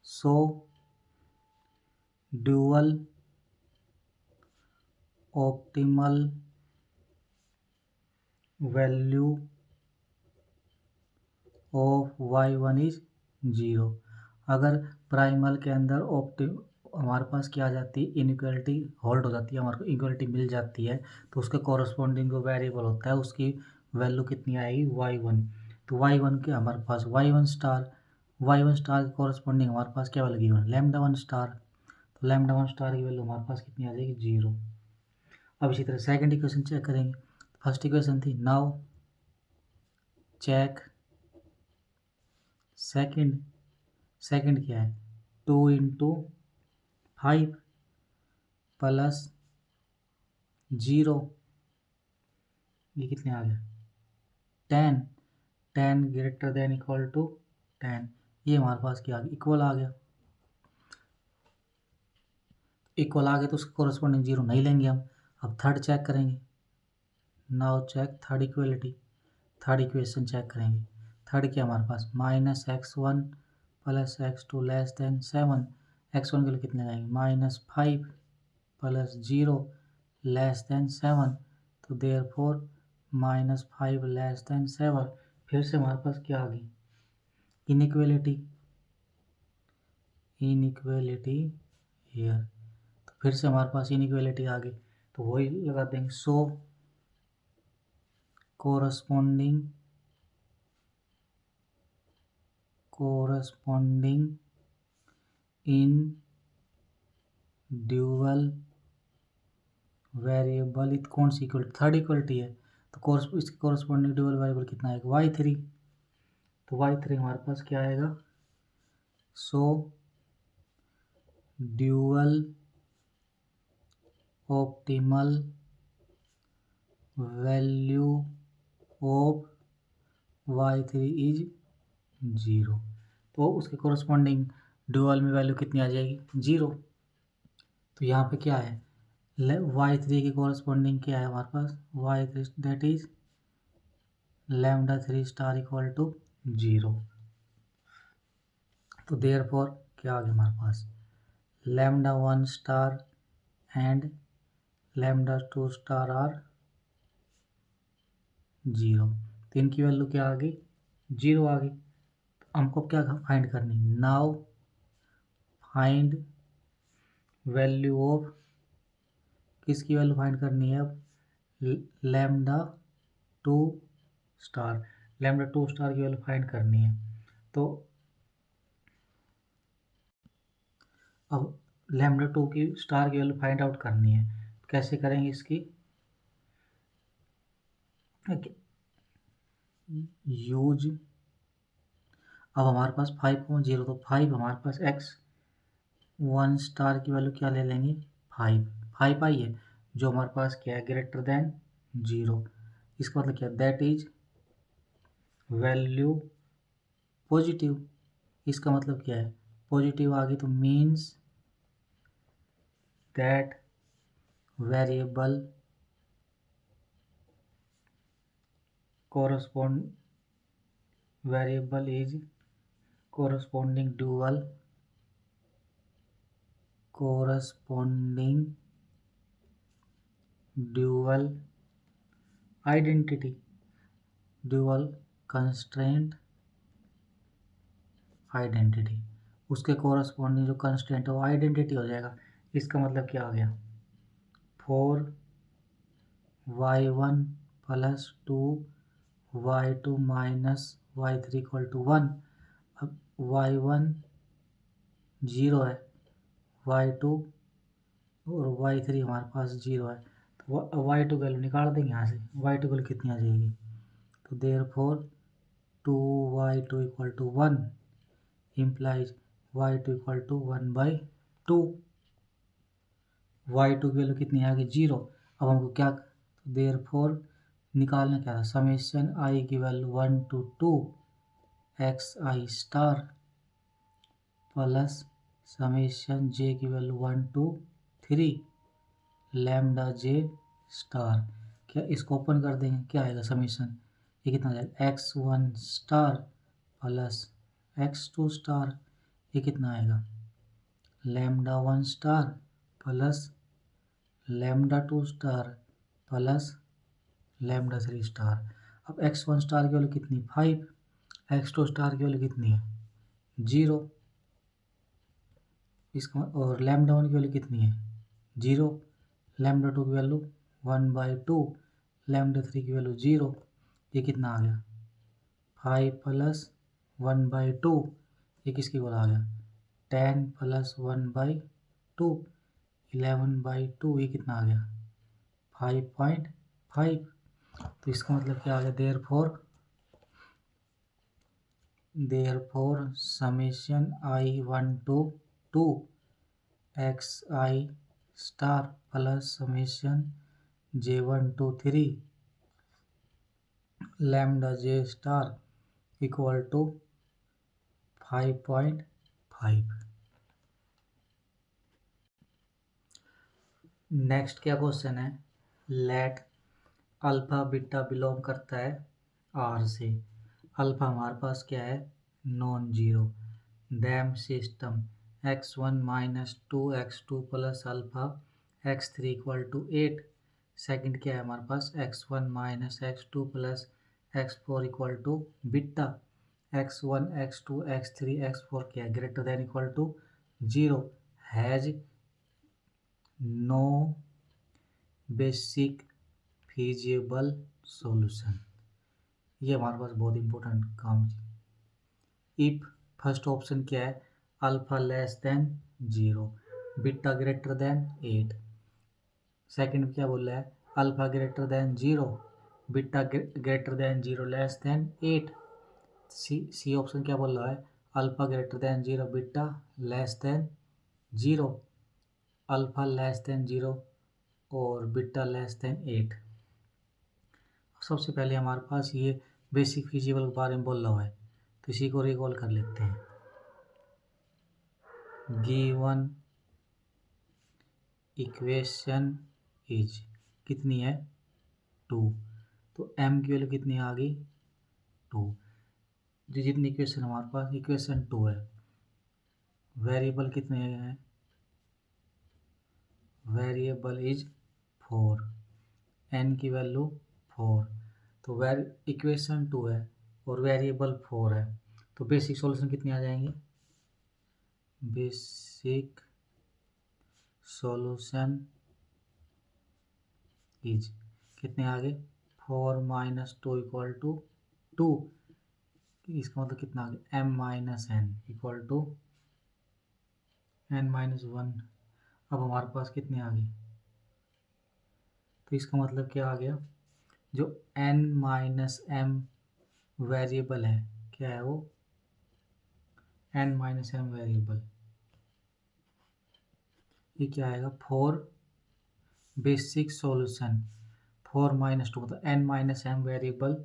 A: So dual optimal value of y1 is 0। अगर प्राइमल के अंदर हमारे पास क्या आ जाती है, इनइक्वालिटी होल्ड हो जाती है, हमारे को इक्वलिटी मिल जाती है, तो उसके कॉरस्पॉन्डिंग जो वेरिएबल होता है उसकी वैल्यू कितनी आएगी y1। तो y1 के हमारे पास y1 स्टार के कॉरस्पॉन्डिंग हमारे पास क्या वैल्यू गिवन, लैम्डा 1 स्टार, तो लैम्डा 1 स्टार की वैल्यू हमारे पास कितनी आ जाएगी 0। अब इसी तरह सेकंड इक्वेशन चेक करेंगे। फर्स्ट इक्वेशन थी, नाउ चेक सेकंड क्या है, 2 इंटू 5 प्लस 0, ये कितने आ गया 10 ग्रेटर देन इक्वल टू 10, ये हमारे पास क्या आ गया, इक्वल आ गया। इक्वल आ गया तो उसके कोरस्पॉन्डिंग 0 नहीं लेंगे हम। अब थर्ड चेक करेंगे, now check third equation check करेंगे। थर्ड क्या हमारे पास, -x1 plus x2 less then 7, x1 के लिए कितने आएंगे -5 प्लस 0 लेस देन 7, तो देयरफॉर -5 लेस देन 7। फिर से हमारे पास क्या आ गई, इनइक्वालिटी हियर, तो फिर से हमारे पास इनइक्वालिटी आ गई, तो वही लगा देंगे। सो कोरस्पॉन्डिंग इन ड्यूअल वेरिएबल, कौन सी इक्वलिटी, थर्ड इक्वलिटी है, तो इसके कोरस्पॉन्डिंग ड्यूअल वेरिएबल कितना आएगा y3, तो y3 हमारे पास क्या आएगा, so dual optimal value of y3 is 0, तो उसके कोरस्पॉन्डिंग ड्यूअल में वैल्यू कितनी आ जाएगी 0। तो यहाँ पे क्या है, y3 की कोरस्पॉन्डिंग क्या है हमारे पास, y3 that is lambda 3 star equal to 0। तो देयरफॉर क्या आ गया हमारे पास, lambda 1 star and lambda 2 star are 0, तो इनकी वैल्यू क्या आ गई 0 आ गई। तो हमको क्या फाइंड करनी, नाउ फाइंड वैल्यू ऑफ, किसकी वैल्यू फाइंड करनी है अब, लैम्डा 2 स्टार, लैम्डा 2 स्टार की वैल्यू फाइंड करनी है। तो अब लैम्डा 2 की स्टार की वैल्यू फाइंड आउट करनी है, कैसे करेंगे इसकी, यूज, अब हमारे पास 5.0, तो 5 हमारे पास x1 स्टार की वैल्यू क्या ले लेंगे 5 आई है, जो हमारे पास क्या है ग्रेटर देन 0, इसका मतलब क्या, दैट इज वैल्यू पॉजिटिव, इसका मतलब क्या है पॉजिटिव आ गई, तो means that variable is corresponding dual identity, dual constraint identity, उसके कोरस्पॉन्डिंग जो कंस्टेंट है वो आइडेंटिटी हो जाएगा। इसका मतलब क्या आ गया, 4y1 plus 2y2 minus y3 equal to 1। अब y1 0 है, y2 और y3 हमारे पास 0 है, तो y2 वैल्यू निकाल देंगे यहाँ से, y2 वैल्यू कितनी आ जाएगी, तो therefore 2y2 equal to 1 implies y2 equal to 1/2। y2 की वैल्यू कितनी आ गई 0। अब हमको क्या, देयरफॉर निकालना क्या था, समेशन आई की value 1 to 2 x i star plus summation j की value 1 to 3 lambda j star. क्या इसको ओपन कर देंगे, क्या आएगा समेशन, ये कितना आ जाएगा x1 star plus x2 star, ये कितना आएगा lambda 1 star plus lambda 2 star plus lambda 3 star. अब x1 स्टार की वैल्यू कितनी 5, x2 स्टार की वैल्यू कितनी है 0, इसका और लैम्डा 1 की वैल्यू कितनी है 0, लैम्डा 2 की वैल्यू 1/2, लैम्डा 3 की वैल्यू 0, ये कितना आ गया 5 प्लस 1/2, ये किसकी बोला आ गया 10 प्लस 1/2 11/2, ये कितना आ गया 5.5। तो इसका मतलब क्या आ गया, therefore summation i 1 to 2 x i star plus summation j1 to 3 lambda j star equal to 5.5। Next क्या क्वेश्चन है, लेट अल्फा बीटा बिलोंग करता है आर से, अल्फा हमारे पास क्या है non zero, then system x1 minus 2x2 plus alpha x3 equal to 8। Second क्या है हमारे पास x1 minus x2 plus x4 equal to beta, x1 x2 x3 x4 क्या है greater than equal to 0, has no basic feasible solution. ये हमारे पास बहुत इंपॉर्टेंट काम है। इफ फर्स्ट ऑप्शन क्या है alpha less than 0 beta greater than 8, second क्या बोल रहा है alpha greater than 0 beta greater than 0 less than 8, C option क्या बोल रहा है alpha greater than 0 beta less than 0, alpha less than 0 और बीटा लेस देन 8। सबसे पहले हमारे पास ये बेसिक फिजिबल के बारे में बोल रहा है तो इसी को रिकॉल कर लेते हैं। गिवन इक्वेशन इज कितनी है 2, तो m की वैल्यू कितनी आ गई 2, जो जितनी इक्वेशन हमारे पास इक्वेशन 2 है, वेरिएबल कितने हैं वेरिएबल इज 4, n की वैल्यू 4, तो इक्वेशन 2 है और वेरिएबल 4 है, तो बेसिक सॉल्यूशन कितने आ जाएंगे, बेसिक सॉल्यूशन इज कितने आ गए 4 माइनस 2 इक्वल टू 2, इसका मतलब कितना आ गया m minus N equal to n minus 1। अब हमारे पास कितने आ गए, तो इसका मतलब क्या आ गया जो n माइनस m वेरिएबल है क्या है वो n माइनस m वेरिएबल, ये क्या आएगा 4 बेसिक सॉल्यूशन 4 माइनस 2 मतलब n minus m variable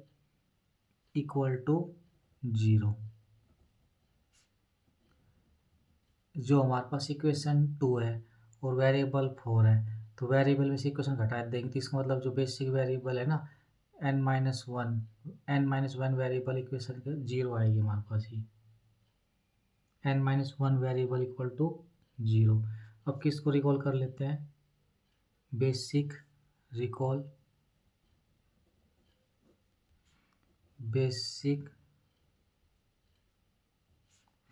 A: equal to 0, जो हमारे पास इक्वेशन 2 है और वेरिएबल 4 है, तो वेरिएबल में से इक्वेशन घटा देंगे तो इसका मतलब जो बेसिक वेरिएबल है ना n-1 वेरिएबल इक्वेशन के 0 आएगी हमारे पास ही, n-1 वेरिएबल इक्वल टू 0। अब किसको रिकॉल कर लेते हैं, basic recall basic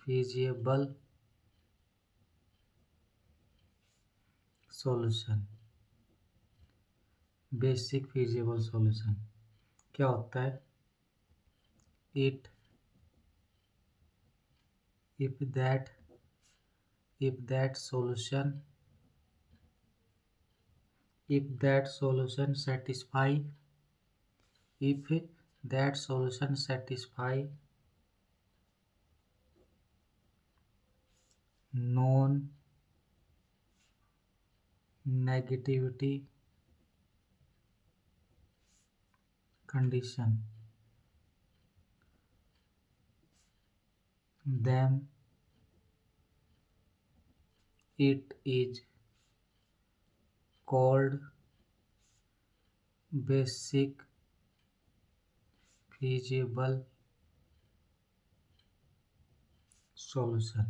A: feasible solution, basic feasible solution क्या होता है, it if that solution satisfy known negativity condition, then it is called basic feasible solution,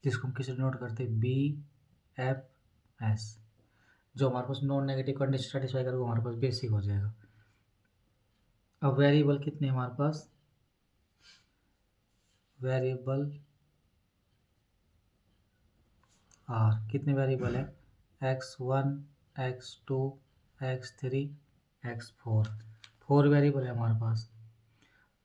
A: जिसको हम किसी नोट करते हैं BFS। जो हमारे पास नॉन नेगेटिव कंडीशन सेटिस्फाई करेगा हमारे पास बेसिक हो जाएगा। अब वेरिएबल कितने हमारे पास, वेरिएबल आर, कितने वेरिएबल है, x1 x2 x3 x4, 4 variable है हमारे पास।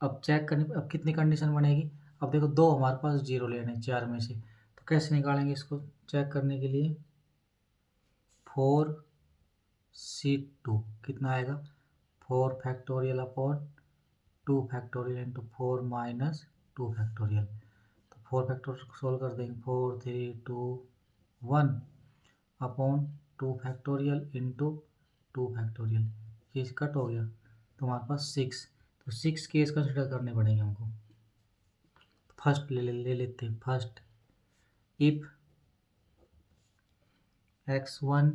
A: अब चेक करने, अब कितनी कंडीशन बनेगी, अब देखो दो हमारे पास जीरो लेने 4 में से, तो कैसे निकालेंगे इसको चेक करने के लिए, 4C2 कितना आएगा, 4 factorial upon 2 factorial into 4 minus 2 factorial, तो 4 फैक्टोरियल को सोल्व कर देंगे, 4 3 2 1 अपॉन 2 फैक्टोरियल इंटू 2 फैक्टोरियल, ये कट हो गया तो हमारे पास 6, तो 6 केस कंसिडर करने पड़ेंगे हमको। फर्स्ट ले लेते हैं, first if x1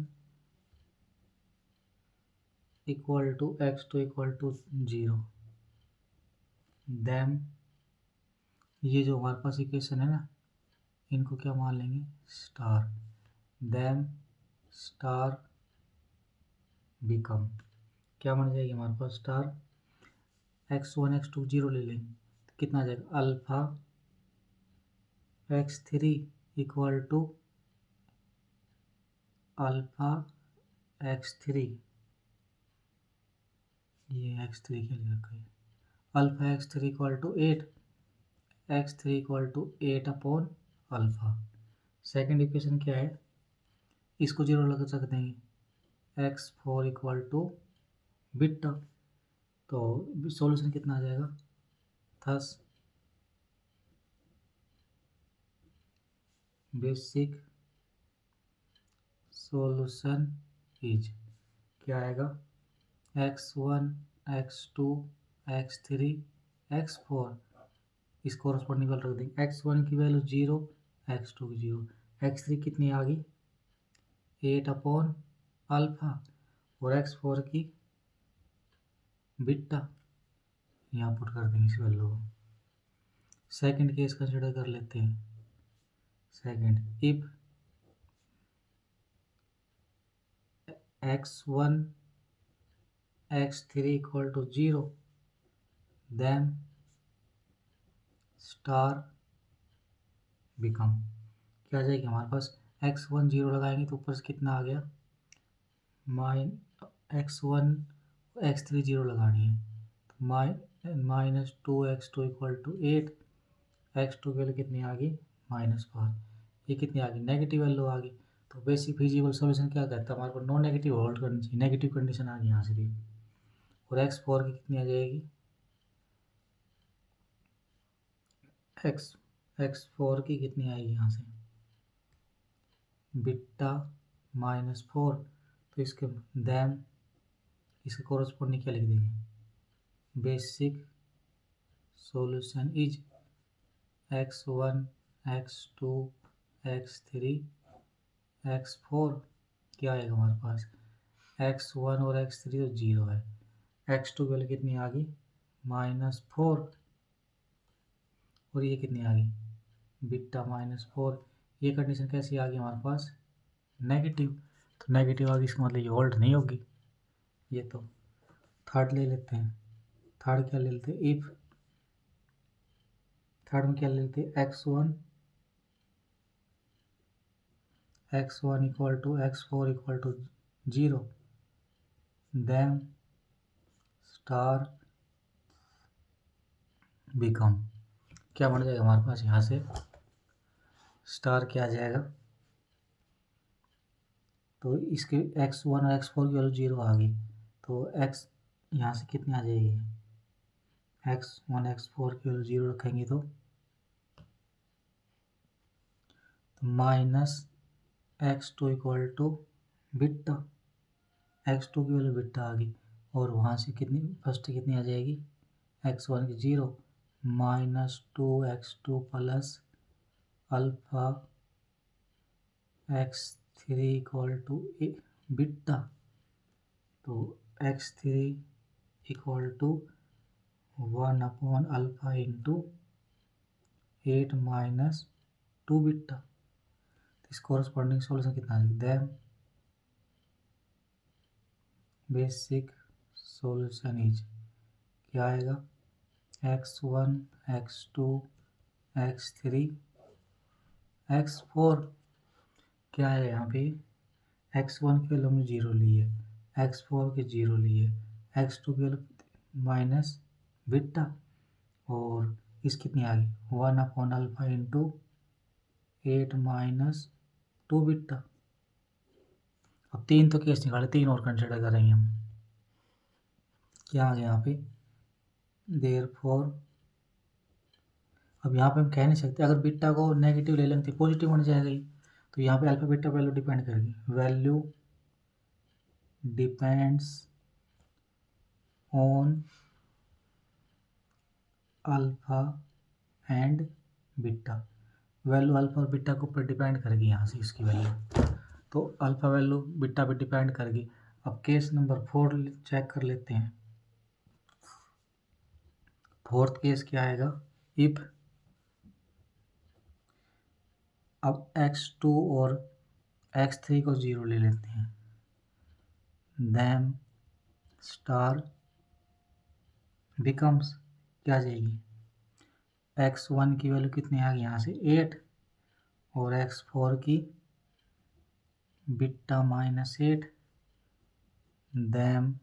A: equal to x2 equal to 0, then ये जो हमारे पास इक्वेशन है ना, इनको क्या मान लेंगे, स्टार, देन स्टार बिकम, क्या मान जाएगी हमारे पास, स्टार x1 x2 0 ले लेंगे तो कितना आ जाएगा, alpha x3 equal to alpha x3, ये x3 के लिए रखा है, alpha x3 equal to 8, x3 equal to 8 upon alpha. Second equation क्या है, इसको जीरो लगा सकते हैं, x4 इक्वल टू बीटा, तो सॉल्यूशन कितना आ जाएगा, थस बेसिक सॉल्यूशन इज, क्या आएगा, x1 x2 x3 x4, इस कोरस्पॉन्डिंग वैल्यू रख देंगे, x1 की वैल्यू 0, x2 की 0, x3 कितनी आ गई 8 अपॉन अल्फा और x4 की बीटा, यहाँ पुट कर देंगे इस वैल्यू को। सेकंड केस कंसिडर कर लेते हैं, second if x1 x3 equal to 0, then star become, क्या आ जाएगी हमारे पास, x1 0 लगाएंगे तो ऊपर से कितना आ गया, x1 x3 0 लगानी है तो minus 2x2 equal to 8, x2 की वैल्यू कितनी आ गई -4, ये कितनी आ गई नेगेटिव वैल्यू आ गई, तो बेसिक फिजिबल सॉल्यूशन क्या कहता है, हमारे को नॉन नेगेटिव होल्ड करनी चाहिए, नेगेटिव कंडीशन आ गई यहाँ से भी, और x4 की कितनी आ जाएगी, x4 की कितनी आएगी यहाँ से बीटा -4, तो इसके दैन इसके कोरस्पॉन्डिंग क्या लिख देंगे, basic solution is x1 x2 x3 x4, क्या आएगा हमारे पास, x1 और x3 तो 0 है, x2 की वैल्यू कितनी आ गई -4, और ये कितनी आ गई बीटा -4, ये कंडीशन कैसी आ गई हमारे पास नेगेटिव, तो नेगेटिव आ गई इसका मतलब ये होल्ड नहीं होगी, ये तो थर्ड ले लेते हैं, थर्ड क्या ले लेते हैं, इफ थर्ड में क्या ले लेते हैं, x1 equal to x4 equal to 0, then star become, क्या बन जाएगा हमारे पास यहाँ से, स्टार क्या आ जाएगा, तो इसके x1 और x4 की वैल्यू 0 आ गई, तो x यहाँ से कितनी आ जाएगी, x1 x4 की वैल्यू 0 रखेंगे तो minus x2 equal to beta, x2 की वैल्यू बीटा आ गई और वहाँ से कितनी फर्स्ट कितनी आ जाएगी x1 की 0 -2x2 plus alpha x3 equal to beta, तो x3 इक्वल टू 1/अल्फ़ा इंटू 8 - 2 बीटा। इस कॉरस्पॉन्डिंग सॉल्यूशन कितना आ जाएगा, दैन बेसिक सॉल्यूशन इज क्या आएगा x1 x2 x3 x4 क्या है यहाँ पे x1 की वैल्यू हमने 0 ली है, x4 की 0 ली है, x2 की वैल्यू माइनस बीटा और इस कितनी आ गई 1/अल्फ़ा इंटू 8 - 2 बीटा। अब 3 तो केस निकाले, 3 और कंसिडर करेंगे हम। क्या आ गया यहाँ पे देयरफॉर, अब यहाँ पे हम कह नहीं सकते, अगर बीटा को नेगेटिव ले लेंगे तो पॉजिटिव होने जाएगी, तो यहाँ पे अल्फा बीटा वैल्यू डिपेंड करेगी, value depends on alpha and beta, value alpha और बीटा के ऊपर डिपेंड करेगी यहाँ से इसकी वैल्यू, तो अल्फा वैल्यू बीटा पे डिपेंड करेगी। अब केस नंबर 4 चेक कर लेते हैं। फोर्थ केस क्या आएगा, इफ अब x2 और x3 को 0 ले लेते हैं, देन स्टार बिकम्स क्या जाएगी x1 की वैल्यू कितनी आ गई यहाँ से 8 और x4 की beta -8, then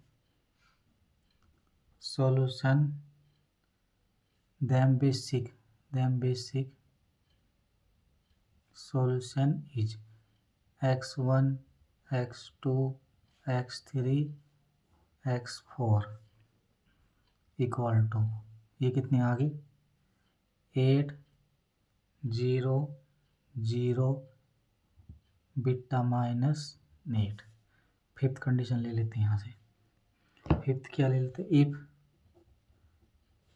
A: solution then basic solution is x1 x2 x3 x4 equal to ये कितनी आ गई 8 0 0 बीटा -8। फिफ्थ कंडीशन ले लेते हैं यहाँ से, फिफ्थ क्या ले लेते हैं, if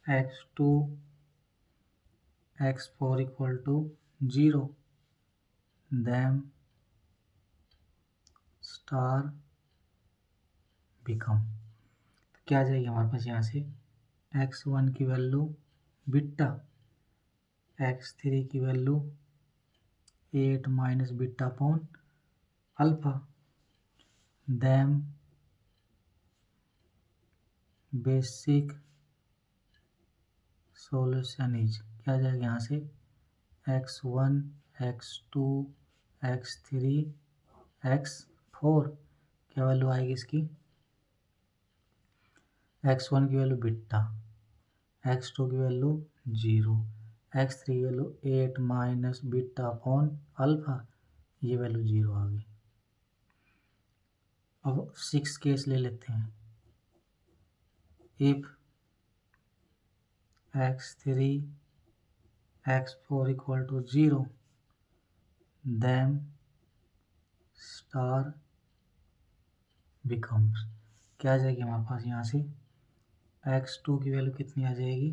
A: x2 x4 equal to 0 then star become, तो क्या आ जाएगी हमारे पास यहाँ से x1 की वैल्यू बीटा, x3 की value 8 minus beta upon alpha, then basic solution is क्या आ जाएगा यहाँ से x1 x2 x3 x4 क्या वैल्यू आएगी इसकी x1 की वैल्यू बीटा, x2 की वैल्यू 0, x3 की value 8 minus beta upon alpha, ये वैल्यू 0 आ गई। अब 6 केस ले लेते हैं, if x3 x4 equal to 0 then star becomes क्या आ जाएगी हमारे पास यहाँ से x2 की वैल्यू कितनी आ जाएगी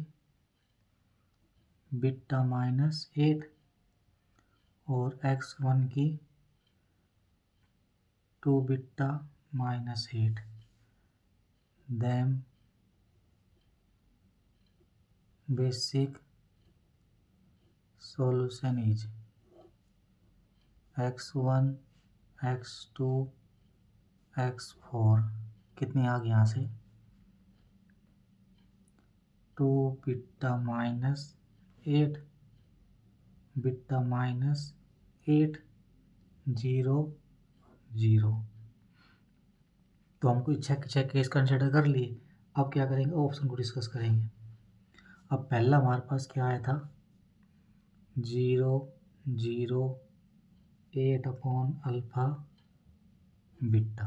A: बीटा -8 और x1 की 2 beta -8, then basic solution is x1 x2 x4 कितनी आ गई यहाँ से 2 बीटा -8 बीटा -8 0 0, तो हमको छः केस कंसिडर कर लिए। अब क्या करेंगे ऑप्शन को डिस्कस करेंगे। अब पहला हमारे पास क्या आया था 0 0 8 अपॉन अल्फा बीटा,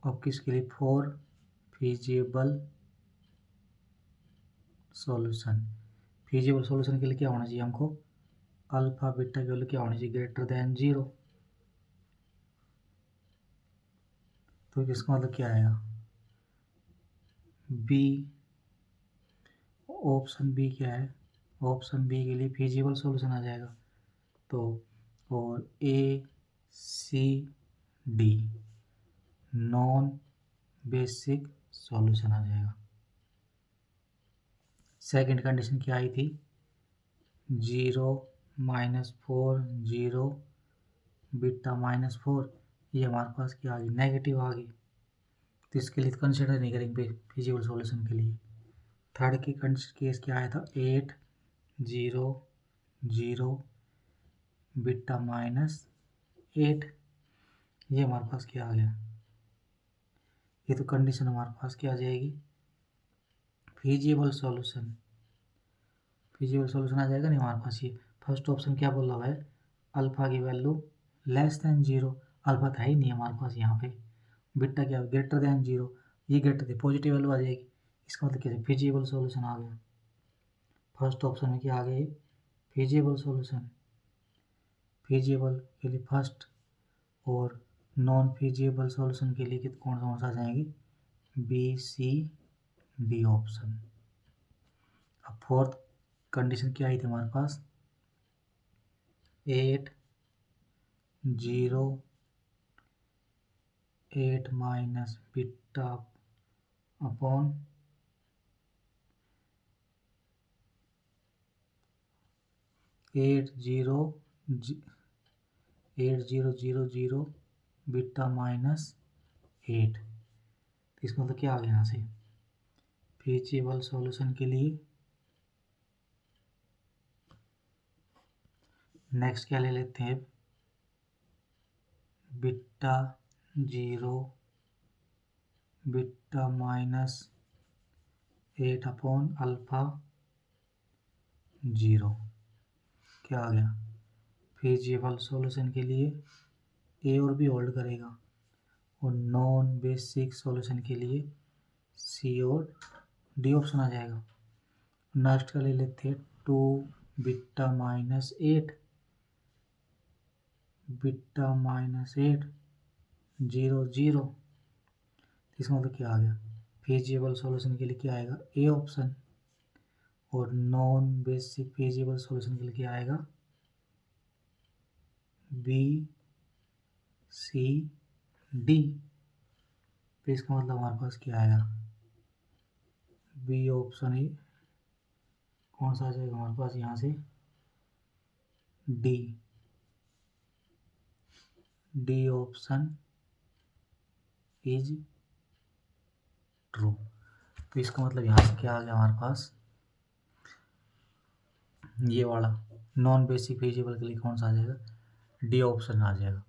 A: अब किसके लिए 4 फिजिबल सॉल्यूशन, फिजिबल सॉल्यूशन के लिए क्या होना चाहिए हमको अल्फा बीटा की वैल्यू क्या होनी चाहिए, ग्रेटर देन 0। तो इसका मतलब क्या आएगा, बी, ऑप्शन बी क्या है, ऑप्शन बी के लिए फिजिबल सॉल्यूशन आ जाएगा। तो और A C D non basic solution आ जाएगा। सेकंड कंडीशन क्या आई थी, 0 -4 0 बीटा -4, ये हमारे पास क्या आ गई, नेगेटिव आ गई। तो इसके लिए कंसिडर नहीं करेंगे फिजिबल सॉल्यूशन के लिए। थर्ड की केस क्या आया था, 8 0 0 बीटा -8, ये हमारे पास क्या आ गया, ये तो कंडीशन हमारे पास क्या आ जाएगी, फिजिबल सॉल्यूशन। फिजिबल सॉल्यूशन आ जाएगा नहीं हमारे पास। ये फर्स्ट ऑप्शन क्या बोला हुआ है, अल्फा की वैल्यू लेस देन 0, अल्फा था ही नहीं हमारे पास यहाँ पे। बीटा क्या ग्रेटर देन 0, ये ग्रेटर थे, पॉजिटिव वैल्यू आ जाएगी। इसका मतलब क्या है, फिजिबल सॉल्यूशन आ गया। फर्स्ट ऑप्शन में क्या आ गया, फिजिबल सॉल्यूशन। फिजिबल के लिए फर्स्ट और नॉन फिजिबल सॉल्यूशन के लिए कौन सा आ जाएंगे, बी सी डी ऑप्शन। अब फोर्थ कंडीशन क्या आई थी हमारे पास, 8 0 8 माइनस बीटा अपॉन 8 0 0 बीटा -8। तो इसका मतलब क्या आ गया यहाँ से, फिजिबल सॉल्यूशन के लिए नेक्स्ट क्या ले लेते हैं, बीटा 0 बीटा -8 अपॉन अल्फा 0। क्या आ गया, फिजिबल सॉल्यूशन के लिए ए और बी होल्ड करेगा, और नॉन बेसिक सॉल्यूशन के लिए सी और डी ऑप्शन आ जाएगा। नेक्स्ट का ले लेते हैं 2 बीटा -8 बीटा -8 0 0। इसका मतलब क्या आ गया, फिजिबल सॉल्यूशन के लिए क्या आएगा, ए ऑप्शन, और नॉन बेसिक फिजिबल सॉल्यूशन के लिए क्या आएगा, बी सी डी। तो इसका मतलब हमारे पास क्या आएगा, बी ऑप्शन ही कौन सा आ जाएगा हमारे पास यहाँ से, डी ऑप्शन इज ट्रू। तो इसका मतलब यहाँ से क्या आ गया हमारे पास, ये वाला नॉन बेसिक फिजिबल के लिए कौन सा आ जाएगा, डी ऑप्शन आ जाएगा।